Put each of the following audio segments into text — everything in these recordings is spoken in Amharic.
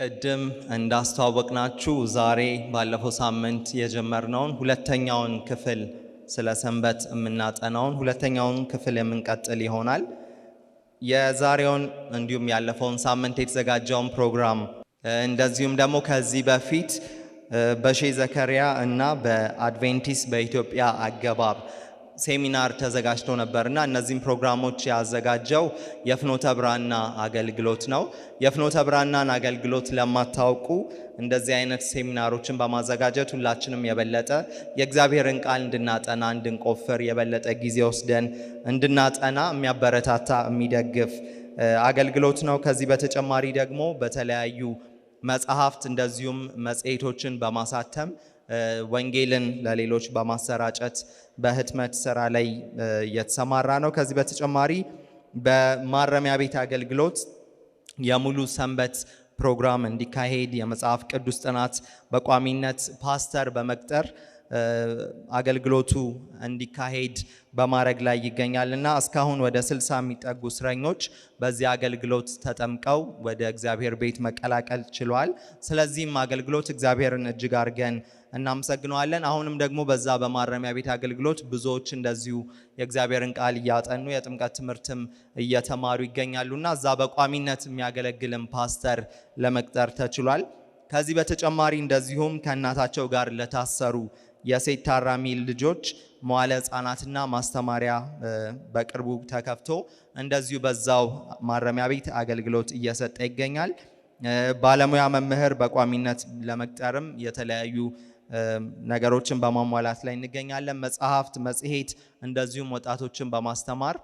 ቅድም እንዳስተዋወቅናችሁ ዛሬ ባለፈው ሳምንት የጀመርነውን ሁለተኛውን ክፍል ስለ ሰንበት የምናጠናውን ሁለተኛውን ክፍል የምንቀጥል ይሆናል። የዛሬውን እንዲሁም ያለፈውን ሳምንት የተዘጋጀውን ፕሮግራም እንደዚሁም ደግሞ ከዚህ በፊት በሼህ ዘከሪያ እና በአድቬንቲስት በኢትዮጵያ አገባብ ሴሚናር ተዘጋጅቶ ነበርና እነዚህም ፕሮግራሞች ያዘጋጀው የፍኖተ ብርሃንና አገልግሎት ነው። የፍኖተ ብርሃንና አገልግሎት ለማታውቁ እንደዚህ አይነት ሴሚናሮችን በማዘጋጀት ሁላችንም የበለጠ የእግዚአብሔርን ቃል እንድናጠና እንድንቆፍር የበለጠ ጊዜ ወስደን እንድናጠና የሚያበረታታ የሚደግፍ አገልግሎት ነው። ከዚህ በተጨማሪ ደግሞ በተለያዩ መጽሐፍት እንደዚሁም መጽሔቶችን በማሳተም ወንጌልን ለሌሎች በማሰራጨት በህትመት ስራ ላይ የተሰማራ ነው። ከዚህ በተጨማሪ በማረሚያ ቤት አገልግሎት የሙሉ ሰንበት ፕሮግራም እንዲካሄድ የመጽሐፍ ቅዱስ ጥናት በቋሚነት ፓስተር በመቅጠር አገልግሎቱ እንዲካሄድ በማድረግ ላይ ይገኛልና እስካሁን ወደ 60 የሚጠጉ እስረኞች በዚህ አገልግሎት ተጠምቀው ወደ እግዚአብሔር ቤት መቀላቀል ችሏል። ስለዚህም አገልግሎት እግዚአብሔርን እጅግ አድርገን እናመሰግነዋለን። አሁንም ደግሞ በዛ በማረሚያ ቤት አገልግሎት ብዙዎች እንደዚሁ የእግዚአብሔርን ቃል እያጠኑ የጥምቀት ትምህርትም እየተማሩ ይገኛሉና እዛ በቋሚነት የሚያገለግልም ፓስተር ለመቅጠር ተችሏል። ከዚህ በተጨማሪ እንደዚሁም ከእናታቸው ጋር ለታሰሩ የሴት ታራሚ ልጆች መዋለ ሕፃናትና ማስተማሪያ በቅርቡ ተከፍቶ እንደዚሁ በዛው ማረሚያ ቤት አገልግሎት እየሰጠ ይገኛል። ባለሙያ መምህር በቋሚነት ለመቅጠርም የተለያዩ ነገሮችን በማሟላት ላይ እንገኛለን። መጽሐፍት፣ መጽሔት እንደዚሁም ወጣቶችን በማስተማር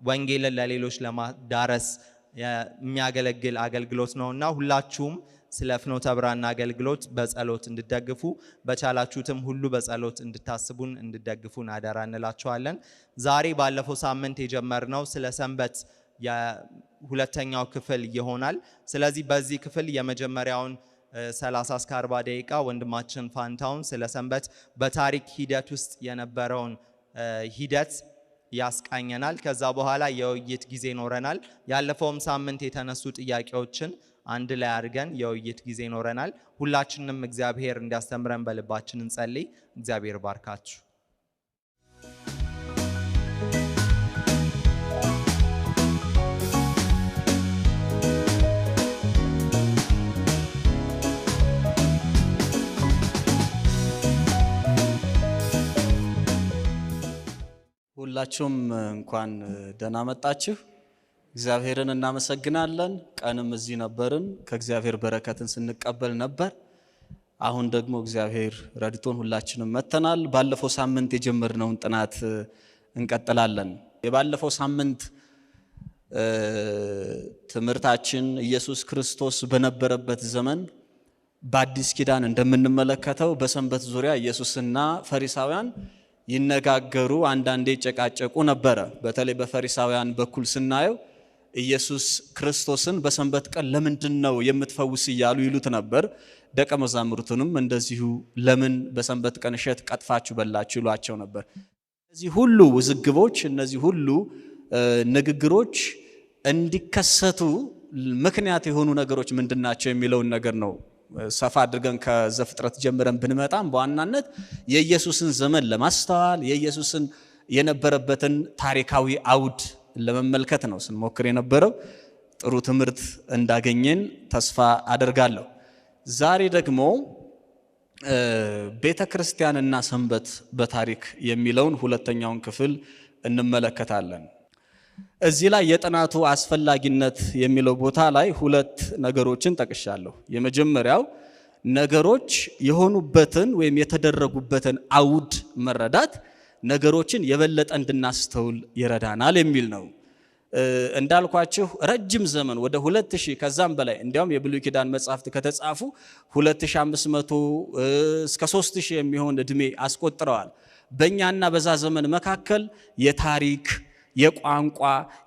ወንጌልን ለሌሎች ለማዳረስ የሚያገለግል አገልግሎት ነውና ሁላችሁም ስለ ፍኖተ ብርሃንና አገልግሎት በጸሎት እንድትደግፉ በቻላችሁትም ሁሉ በጸሎት እንድታስቡን እንድትደግፉን አደራ እንላችኋለን። ዛሬ ባለፈው ሳምንት የጀመርነው ስለ ሰንበት የሁለተኛው ክፍል ይሆናል። ስለዚህ በዚህ ክፍል የመጀመሪያውን 30 እስከ 40 ደቂቃ ወንድማችን ፋንታውን ስለ ሰንበት በታሪክ ሂደት ውስጥ የነበረውን ሂደት ያስቃኘናል። ከዛ በኋላ የውይይት ጊዜ ይኖረናል። ያለፈውም ሳምንት የተነሱ ጥያቄዎችን አንድ ላይ አድርገን የውይይት ጊዜ ይኖረናል። ሁላችንም እግዚአብሔር እንዲያስተምረን በልባችን እንጸልይ። እግዚአብሔር ባርካችሁ። ሁላችሁም እንኳን ደህና መጣችሁ። እግዚአብሔርን እናመሰግናለን። ቀንም እዚህ ነበርን፣ ከእግዚአብሔር በረከትን ስንቀበል ነበር። አሁን ደግሞ እግዚአብሔር ረድቶን ሁላችንም መተናል። ባለፈው ሳምንት የጀመርነውን ጥናት እንቀጥላለን። የባለፈው ሳምንት ትምህርታችን ኢየሱስ ክርስቶስ በነበረበት ዘመን በአዲስ ኪዳን እንደምንመለከተው በሰንበት ዙሪያ ኢየሱስና ፈሪሳውያን ይነጋገሩ፣ አንዳንዴ ጨቃጨቁ ነበረ። በተለይ በፈሪሳውያን በኩል ስናየው ኢየሱስ ክርስቶስን በሰንበት ቀን ለምንድነው የምትፈውስ እያሉ ይሉት ነበር። ደቀ መዛሙርቱንም እንደዚሁ ለምን በሰንበት ቀን እሸት ቀጥፋችሁ በላችሁ ይሏቸው ነበር። እነዚህ ሁሉ ውዝግቦች፣ እነዚህ ሁሉ ንግግሮች እንዲከሰቱ ምክንያት የሆኑ ነገሮች ምንድናቸው የሚለውን ነገር ነው ሰፋ አድርገን ከዘፍጥረት ጀምረን ብንመጣም በዋናነት የኢየሱስን ዘመን ለማስተዋል የኢየሱስን የነበረበትን ታሪካዊ አውድ ለመመልከት ነው ስንሞክር የነበረው። ጥሩ ትምህርት እንዳገኘን ተስፋ አደርጋለሁ። ዛሬ ደግሞ ቤተክርስቲያንና ሰንበት በታሪክ የሚለውን ሁለተኛውን ክፍል እንመለከታለን። እዚህ ላይ የጥናቱ አስፈላጊነት የሚለው ቦታ ላይ ሁለት ነገሮችን ጠቅሻለሁ። የመጀመሪያው ነገሮች የሆኑበትን ወይም የተደረጉበትን አውድ መረዳት ነገሮችን የበለጠ እንድናስተውል ይረዳናል የሚል ነው። እንዳልኳችሁ ረጅም ዘመን ወደ 2000 ከዛም በላይ እንዲያውም የብሉይ ኪዳን መጻሕፍት ከተጻፉ 2500 እስከ 3000 የሚሆን እድሜ አስቆጥረዋል። በእኛና በዛ ዘመን መካከል የታሪክ የቋንቋ፣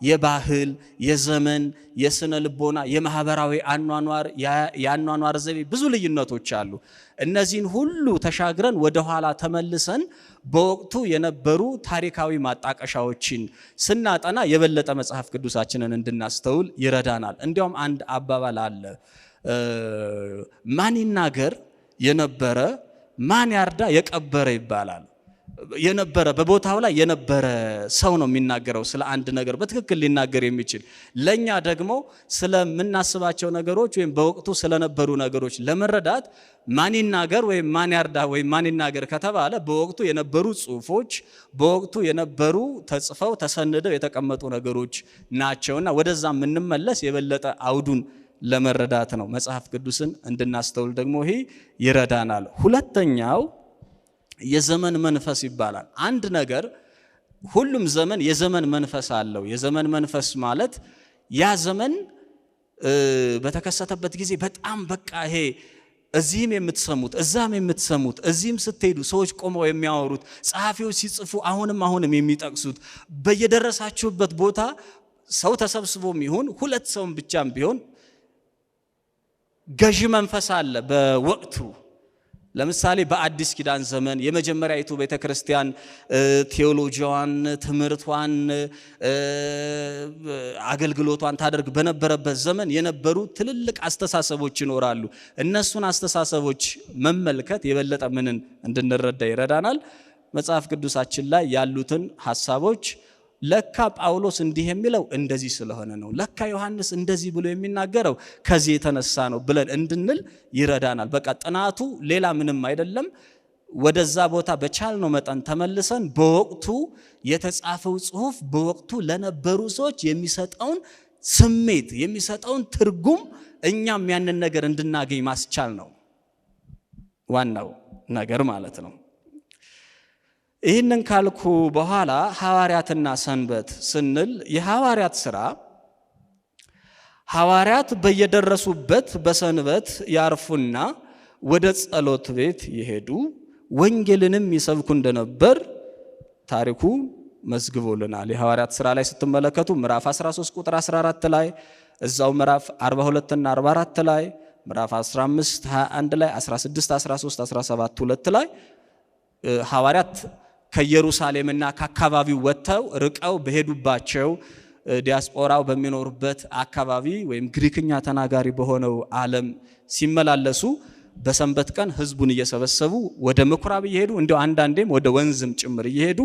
የባህል፣ የዘመን፣ የስነ ልቦና፣ የማህበራዊ አኗኗር፣ የአኗኗር ዘይቤ ብዙ ልዩነቶች አሉ። እነዚህን ሁሉ ተሻግረን ወደ ኋላ ተመልሰን በወቅቱ የነበሩ ታሪካዊ ማጣቀሻዎችን ስናጠና የበለጠ መጽሐፍ ቅዱሳችንን እንድናስተውል ይረዳናል። እንዲያውም አንድ አባባል አለ፣ ማን ይናገር የነበረ ማን ያርዳ የቀበረ ይባላል። የነበረ በቦታው ላይ የነበረ ሰው ነው የሚናገረው ስለ አንድ ነገር በትክክል ሊናገር የሚችል። ለኛ ደግሞ ስለምናስባቸው ነገሮች ወይም በወቅቱ ስለነበሩ ነገሮች ለመረዳት ማን ይናገር ወይም ማን ያርዳ ወይም ማን ይናገር ከተባለ በወቅቱ የነበሩ ጽሁፎች፣ በወቅቱ የነበሩ ተጽፈው ተሰንደው የተቀመጡ ነገሮች ናቸውና ወደዛ የምንመለስ የበለጠ አውዱን ለመረዳት ነው። መጽሐፍ ቅዱስን እንድናስተውል ደግሞ ይሄ ይረዳናል። ሁለተኛው የዘመን መንፈስ ይባላል። አንድ ነገር ሁሉም ዘመን የዘመን መንፈስ አለው። የዘመን መንፈስ ማለት ያ ዘመን በተከሰተበት ጊዜ በጣም በቃ ይሄ እዚህም የምትሰሙት እዛም የምትሰሙት እዚህም ስትሄዱ ሰዎች ቆመው የሚያወሩት ጸሐፊዎች ሲጽፉ አሁንም የሚጠቅሱት በየደረሳችሁበት ቦታ ሰው ተሰብስቦም ይሁን ሁለት ሰውም ብቻም ቢሆን ገዢ መንፈስ አለ በወቅቱ። ለምሳሌ በአዲስ ኪዳን ዘመን የመጀመሪያይቱ ቤተክርስቲያን ቴዎሎጂዋን፣ ትምህርቷን፣ አገልግሎቷን ታደርግ በነበረበት ዘመን የነበሩ ትልልቅ አስተሳሰቦች ይኖራሉ። እነሱን አስተሳሰቦች መመልከት የበለጠ ምንን እንድንረዳ ይረዳናል። መጽሐፍ ቅዱሳችን ላይ ያሉትን ሐሳቦች ለካ ጳውሎስ እንዲህ የሚለው እንደዚህ ስለሆነ ነው፣ ለካ ዮሐንስ እንደዚህ ብሎ የሚናገረው ከዚህ የተነሳ ነው ብለን እንድንል ይረዳናል። በቃ ጥናቱ ሌላ ምንም አይደለም። ወደዛ ቦታ በቻልነው መጠን ተመልሰን በወቅቱ የተጻፈው ጽሑፍ በወቅቱ ለነበሩ ሰዎች የሚሰጠውን ስሜት የሚሰጠውን ትርጉም እኛም ያንን ነገር እንድናገኝ ማስቻል ነው ዋናው ነገር ማለት ነው። ይህንን ካልኩ በኋላ ሐዋርያትና ሰንበት ስንል የሐዋርያት ሥራ ሐዋርያት በየደረሱበት በሰንበት ያርፉና ወደ ጸሎት ቤት ይሄዱ ወንጌልንም ይሰብኩ እንደነበር ታሪኩ መዝግቦልናል። የሐዋርያት ሥራ ላይ ስትመለከቱ ምዕራፍ 13 ቁጥር 14 ላይ፣ እዛው ምዕራፍ 42 እና 44 ላይ፣ ምዕራፍ 15 21 ላይ፣ 16 13 17 2 ላይ ሐዋርያት ከኢየሩሳሌምና ከአካባቢው ወጥተው ርቀው በሄዱባቸው ዲያስፖራው በሚኖርበት አካባቢ ወይም ግሪክኛ ተናጋሪ በሆነው ዓለም ሲመላለሱ በሰንበት ቀን ህዝቡን እየሰበሰቡ ወደ ምኩራብ እየሄዱ እንዲያው አንዳንዴም ወደ ወንዝም ጭምር እየሄዱ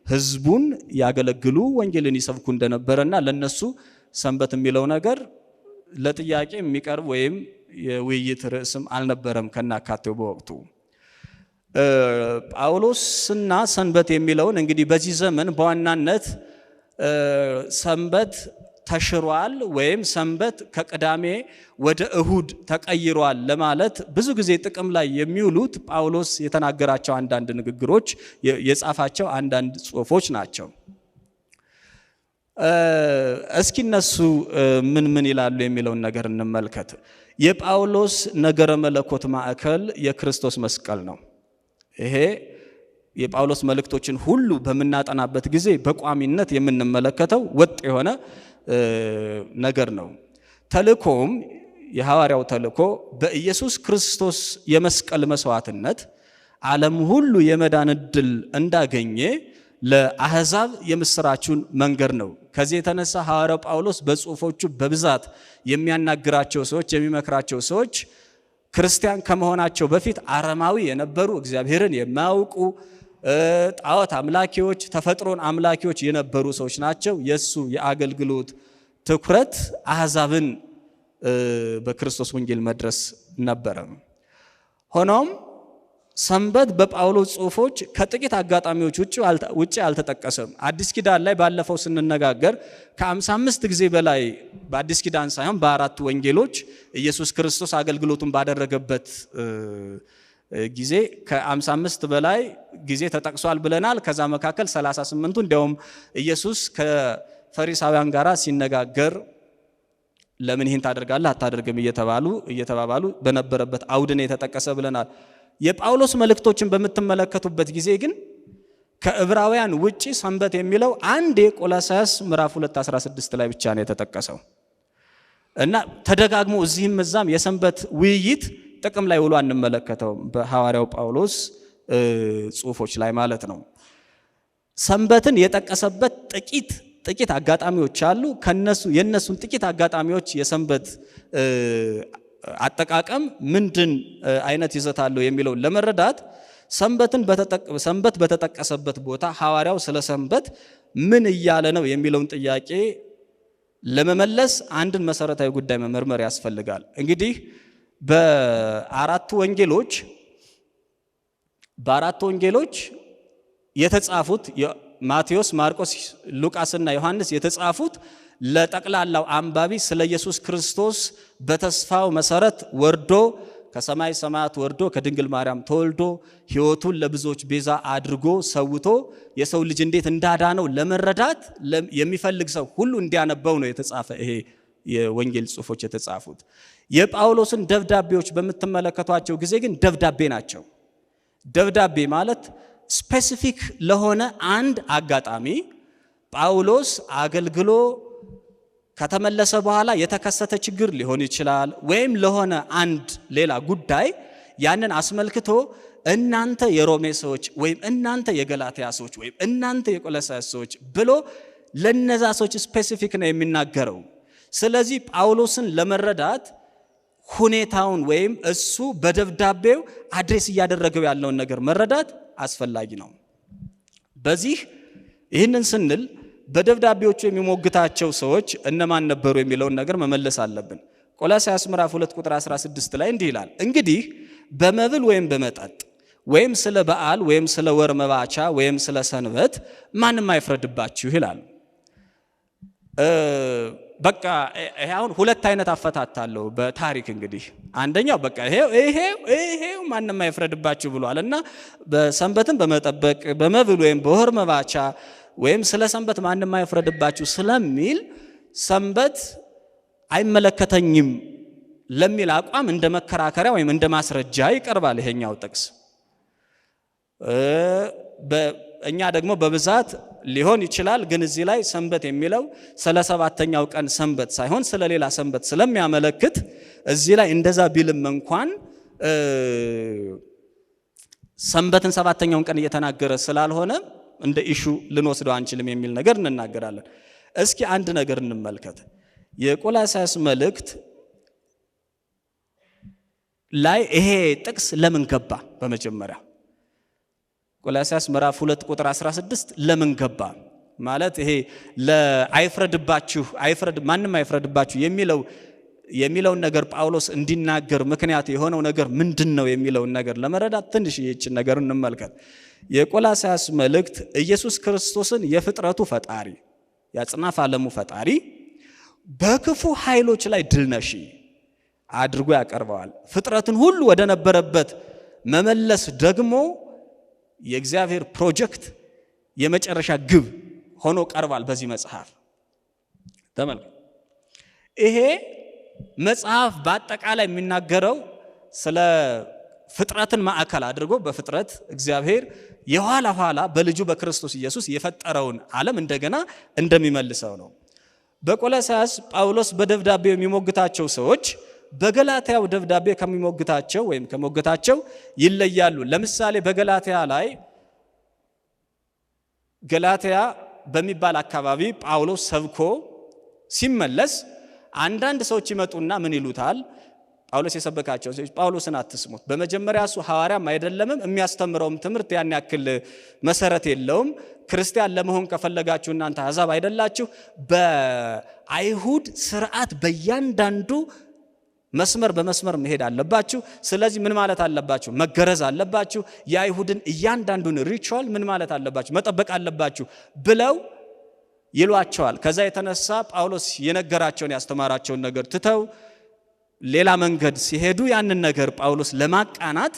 ህዝቡን ያገለግሉ ወንጌልን ይሰብኩ እንደነበረና ለነሱ ሰንበት የሚለው ነገር ለጥያቄ የሚቀርብ ወይም የውይይት ርዕስም አልነበረም ከናካቴው በወቅቱ። ጳውሎስና ሰንበት የሚለውን እንግዲህ በዚህ ዘመን በዋናነት ሰንበት ተሽሯል ወይም ሰንበት ከቅዳሜ ወደ እሁድ ተቀይሯል ለማለት ብዙ ጊዜ ጥቅም ላይ የሚውሉት ጳውሎስ የተናገራቸው አንዳንድ ንግግሮች የጻፋቸው አንዳንድ ጽሑፎች ናቸው። እስኪ እነሱ ምን ይላሉ የሚለውን ነገር እንመልከት። የጳውሎስ ነገረ መለኮት ማዕከል የክርስቶስ መስቀል ነው። ይሄ የጳውሎስ መልእክቶችን ሁሉ በምናጠናበት ጊዜ በቋሚነት የምንመለከተው ወጥ የሆነ ነገር ነው። ተልእኮም የሐዋርያው ተልእኮ በኢየሱስ ክርስቶስ የመስቀል መስዋዕትነት ዓለም ሁሉ የመዳን ዕድል እንዳገኘ ለአሕዛብ የምስራቹን መንገር ነው። ከዚህ የተነሳ ሐዋርያው ጳውሎስ በጽሑፎቹ በብዛት የሚያናግራቸው ሰዎች የሚመክራቸው ሰዎች ክርስቲያን ከመሆናቸው በፊት አረማዊ የነበሩ እግዚአብሔርን የማያውቁ ጣዖት አምላኪዎች፣ ተፈጥሮን አምላኪዎች የነበሩ ሰዎች ናቸው። የሱ የአገልግሎት ትኩረት አሕዛብን በክርስቶስ ወንጌል መድረስ ነበረ። ሆኖም ሰንበት በጳውሎስ ጽሑፎች ከጥቂት አጋጣሚዎች ውጪ አልተጠቀሰም። አዲስ ኪዳን ላይ ባለፈው ስንነጋገር ከ55 ጊዜ በላይ በአዲስ ኪዳን ሳይሆን በአራቱ ወንጌሎች ኢየሱስ ክርስቶስ አገልግሎቱን ባደረገበት ጊዜ ከ55 በላይ ጊዜ ተጠቅሷል ብለናል። ከዛ መካከል 38ቱ እንዲያውም ኢየሱስ ከፈሪሳውያን ጋር ሲነጋገር ለምን ይህን ታደርጋለህ አታደርግም እየተባባሉ በነበረበት አውድን የተጠቀሰ ብለናል። የጳውሎስ መልእክቶችን በምትመለከቱበት ጊዜ ግን ከዕብራውያን ውጪ ሰንበት የሚለው አንዴ ቆላስይስ ምዕራፍ 2:16 ላይ ብቻ ነው የተጠቀሰው እና ተደጋግሞ እዚህም እዛም የሰንበት ውይይት ጥቅም ላይ ውሎ አንመለከተውም በሐዋርያው ጳውሎስ ጽሑፎች ላይ ማለት ነው። ሰንበትን የጠቀሰበት ጥቂት አጋጣሚዎች አሉ። የነሱን ጥቂት አጋጣሚዎች የሰንበት አጠቃቀም ምንድን አይነት ይዘት አለው የሚለው ለመረዳት ሰንበት በተጠቀሰበት ቦታ ሐዋርያው ስለ ሰንበት ምን እያለ ነው የሚለውን ጥያቄ ለመመለስ አንድን መሰረታዊ ጉዳይ መመርመር ያስፈልጋል። እንግዲህ በአራቱ ወንጌሎች የተጻፉት ማቴዎስ፣ ማርቆስ፣ ሉቃስና ዮሐንስ የተጻፉት ለጠቅላላው አንባቢ ስለ ኢየሱስ ክርስቶስ በተስፋው መሰረት ወርዶ ከሰማይ ሰማያት ወርዶ ከድንግል ማርያም ተወልዶ ሕይወቱን ለብዙዎች ቤዛ አድርጎ ሰውቶ የሰው ልጅ እንዴት እንዳዳነው ለመረዳት የሚፈልግ ሰው ሁሉ እንዲያነበው ነው የተጻፈ ይሄ የወንጌል ጽሑፎች የተጻፉት። የጳውሎስን ደብዳቤዎች በምትመለከቷቸው ጊዜ ግን ደብዳቤ ናቸው። ደብዳቤ ማለት ስፔሲፊክ ለሆነ አንድ አጋጣሚ ጳውሎስ አገልግሎ ከተመለሰ በኋላ የተከሰተ ችግር ሊሆን ይችላል፣ ወይም ለሆነ አንድ ሌላ ጉዳይ ያንን አስመልክቶ እናንተ የሮሜ ሰዎች ወይም እናንተ የገላትያ ሰዎች ወይም እናንተ የቆሎሳይስ ሰዎች ብሎ ለነዛ ሰዎች ስፔሲፊክ ነው የሚናገረው። ስለዚህ ጳውሎስን ለመረዳት ሁኔታውን ወይም እሱ በደብዳቤው አድሬስ እያደረገው ያለውን ነገር መረዳት አስፈላጊ ነው። በዚህ ይህንን ስንል በደብዳቤዎቹ የሚሞግታቸው ሰዎች እነማን ነበሩ የሚለውን ነገር መመለስ አለብን። ቆላስይስ ምዕራፍ 2:16 ላይ እንዲህ ይላል፣ እንግዲህ በመብል ወይም በመጠጥ ወይም ስለ በዓል ወይም ስለ ወር መባቻ ወይም ስለ ሰንበት ማንም አይፍረድባችሁ ይላል። በቃ አሁን ሁለት አይነት አፈታት አለው በታሪክ እንግዲህ አንደኛው በቃ ይሄው ማንም አይፍረድባችሁ ብሏል እና በሰንበትን በመጠበቅ በመብል ወይም በወር መባቻ ወይም ስለ ሰንበት ማንም አይፍረድባችሁ ስለሚል ሰንበት አይመለከተኝም ለሚል አቋም እንደ መከራከሪያ ወይም እንደ ማስረጃ ይቀርባል ይሄኛው ጥቅስ። እኛ ደግሞ በብዛት ሊሆን ይችላል ግን እዚህ ላይ ሰንበት የሚለው ስለ ሰባተኛው ቀን ሰንበት ሳይሆን ስለ ሌላ ሰንበት ስለሚያመለክት እዚህ ላይ እንደዛ ቢልም እንኳን ሰንበትን ሰባተኛውን ቀን እየተናገረ ስላልሆነ እንደ ኢሹ ልንወስደው አንችልም የሚል ነገር እንናገራለን። እስኪ አንድ ነገር እንመልከት። የቆላስይስ መልእክት ላይ ይሄ ጥቅስ ለምን ገባ? በመጀመሪያ ቆላስይስ ምዕራፍ 2:16 ለምን ገባ? ማለት ይሄ ማንም አይፍረድባችሁ የሚለውን ነገር ጳውሎስ እንዲናገር ምክንያት የሆነው ነገር ምንድነው የሚለውን ነገር ለመረዳት ትንሽ ይህችን ነገር እንመልከት። የቆላስይስ መልእክት ኢየሱስ ክርስቶስን የፍጥረቱ ፈጣሪ የአጽናፈ ዓለሙ ፈጣሪ በክፉ ኃይሎች ላይ ድል ነሺ አድርጎ ያቀርበዋል። ፍጥረትን ሁሉ ወደ ነበረበት መመለስ ደግሞ የእግዚአብሔር ፕሮጀክት የመጨረሻ ግብ ሆኖ ቀርቧል በዚህ መጽሐፍ። ተመልከቱ። ይሄ መጽሐፍ በአጠቃላይ የሚናገረው ስለ ፍጥረትን ማዕከል አድርጎ በፍጥረት እግዚአብሔር የኋላ ኋላ በልጁ በክርስቶስ ኢየሱስ የፈጠረውን ዓለም እንደገና እንደሚመልሰው ነው። በቆላስይስ ጳውሎስ በደብዳቤው የሚሞግታቸው ሰዎች በገላትያው ደብዳቤ ከሚሞግታቸው ይለያሉ። ለምሳሌ በገላትያ ላይ ገላትያ በሚባል አካባቢ ጳውሎስ ሰብኮ ሲመለስ አንዳንድ ሰዎች ይመጡና ምን ይሉታል? ጳውሎስ የሰበካቸው ሰዎች ጳውሎስን አትስሙት፣ በመጀመሪያ እሱ ሐዋርያም አይደለምም፣ የሚያስተምረውም ትምህርት ያን ያክል መሰረት የለውም። ክርስቲያን ለመሆን ከፈለጋችሁ እናንተ አሕዛብ አይደላችሁ፣ በአይሁድ ስርዓት በእያንዳንዱ መስመር በመስመር መሄድ አለባችሁ። ስለዚህ ምን ማለት አለባችሁ? መገረዝ አለባችሁ። የአይሁድን እያንዳንዱን ሪቹዋል ምን ማለት አለባችሁ? መጠበቅ አለባችሁ ብለው ይሏቸዋል። ከዛ የተነሳ ጳውሎስ የነገራቸውን ያስተማራቸውን ነገር ትተው ሌላ መንገድ ሲሄዱ ያንን ነገር ጳውሎስ ለማቃናት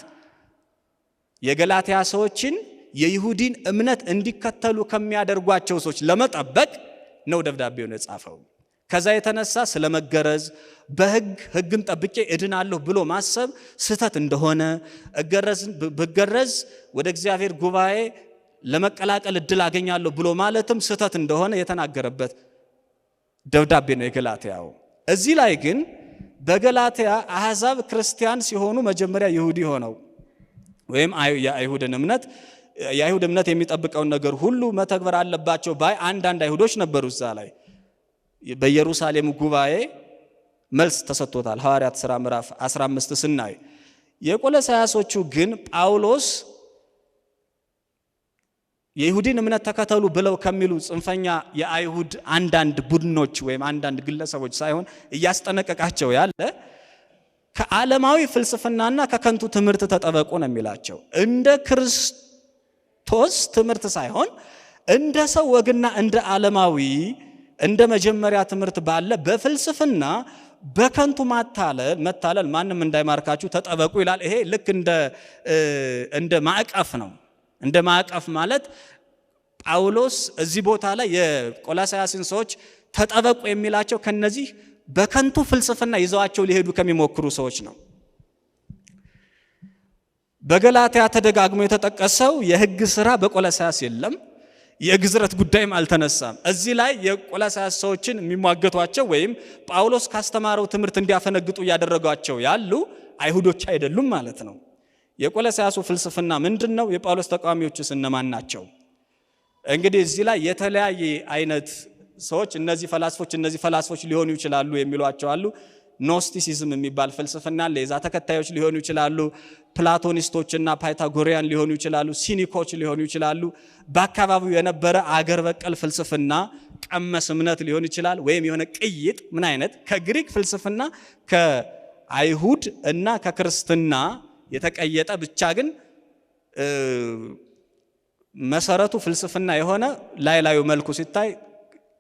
የገላትያ ሰዎችን የይሁዲን እምነት እንዲከተሉ ከሚያደርጓቸው ሰዎች ለመጠበቅ ነው ደብዳቤውን የጻፈው። ከዛ የተነሳ ስለመገረዝ ሕግን ጠብቄ እድናለሁ ብሎ ማሰብ ስህተት እንደሆነ ብገረዝ ወደ እግዚአብሔር ጉባኤ ለመቀላቀል እድል አገኛለሁ ብሎ ማለትም ስህተት እንደሆነ የተናገረበት ደብዳቤ ነው የገላትያው። እዚህ ላይ ግን በገላትያ አሕዛብ ክርስቲያን ሲሆኑ መጀመሪያ ይሁዲ ሆነው ወይም የአይሁድ እምነት የሚጠብቀውን ነገር ሁሉ መተግበር አለባቸው ባይ አንዳንድ አይሁዶች ነበሩ። እዛ ላይ በኢየሩሳሌም ጉባኤ መልስ ተሰጥቶታል። ሐዋርያት ሥራ ምዕራፍ 15 ስናይ የቆሎሳያሶቹ ግን ጳውሎስ የይሁዲን እምነት ተከተሉ ብለው ከሚሉ ጽንፈኛ የአይሁድ አንዳንድ ቡድኖች ወይም አንዳንድ ግለሰቦች ሳይሆን እያስጠነቀቃቸው ያለ ከዓለማዊ ፍልስፍናና ከከንቱ ትምህርት ተጠበቁ ነው የሚላቸው። እንደ ክርስቶስ ትምህርት ሳይሆን እንደ ሰው ወግና እንደ ዓለማዊ እንደ መጀመሪያ ትምህርት ባለ በፍልስፍና በከንቱ መታለል ማንም እንዳይማርካችሁ ተጠበቁ ይላል። ይሄ ልክ እንደ ማዕቀፍ ነው። እንደ ማዕቀፍ ማለት ጳውሎስ እዚህ ቦታ ላይ የቆሎሳያስን ሰዎች ተጠበቁ የሚላቸው ከነዚህ በከንቱ ፍልስፍና ይዘዋቸው ሊሄዱ ከሚሞክሩ ሰዎች ነው። በገላትያ ተደጋግሞ የተጠቀሰው የሕግ ሥራ በቆሎሳያስ የለም። የግዝረት ጉዳይም አልተነሳም። እዚህ ላይ የቆሎሳያስ ሰዎችን የሚሟገቷቸው ወይም ጳውሎስ ካስተማረው ትምህርት እንዲያፈነግጡ እያደረጓቸው ያሉ አይሁዶች አይደሉም ማለት ነው። የቆሎሳያሱ ፍልስፍና ምንድነው? የጳውሎስ ተቃዋሚዎችስ እነማን ናቸው? እንግዲህ እዚህ ላይ የተለያየ አይነት ሰዎች እነዚህ ፈላስፎች ሊሆኑ ይችላሉ የሚሏቸው አሉ። ኖስቲሲዝም የሚባል ፍልስፍና ለዛ ተከታዮች ሊሆኑ ይችላሉ። ፕላቶኒስቶችና ፓይታጎሪያን ሊሆኑ ይችላሉ። ሲኒኮች ሊሆኑ ይችላሉ። በአካባቢው የነበረ አገር በቀል ፍልስፍና ቀመስ እምነት ሊሆን ይችላል። ወይም የሆነ ቅይጥ ምን አይነት ከግሪክ ፍልስፍና ከአይሁድ እና ከክርስትና የተቀየጠ ብቻ ግን መሰረቱ ፍልስፍና የሆነ ላዩ መልኩ ሲታይ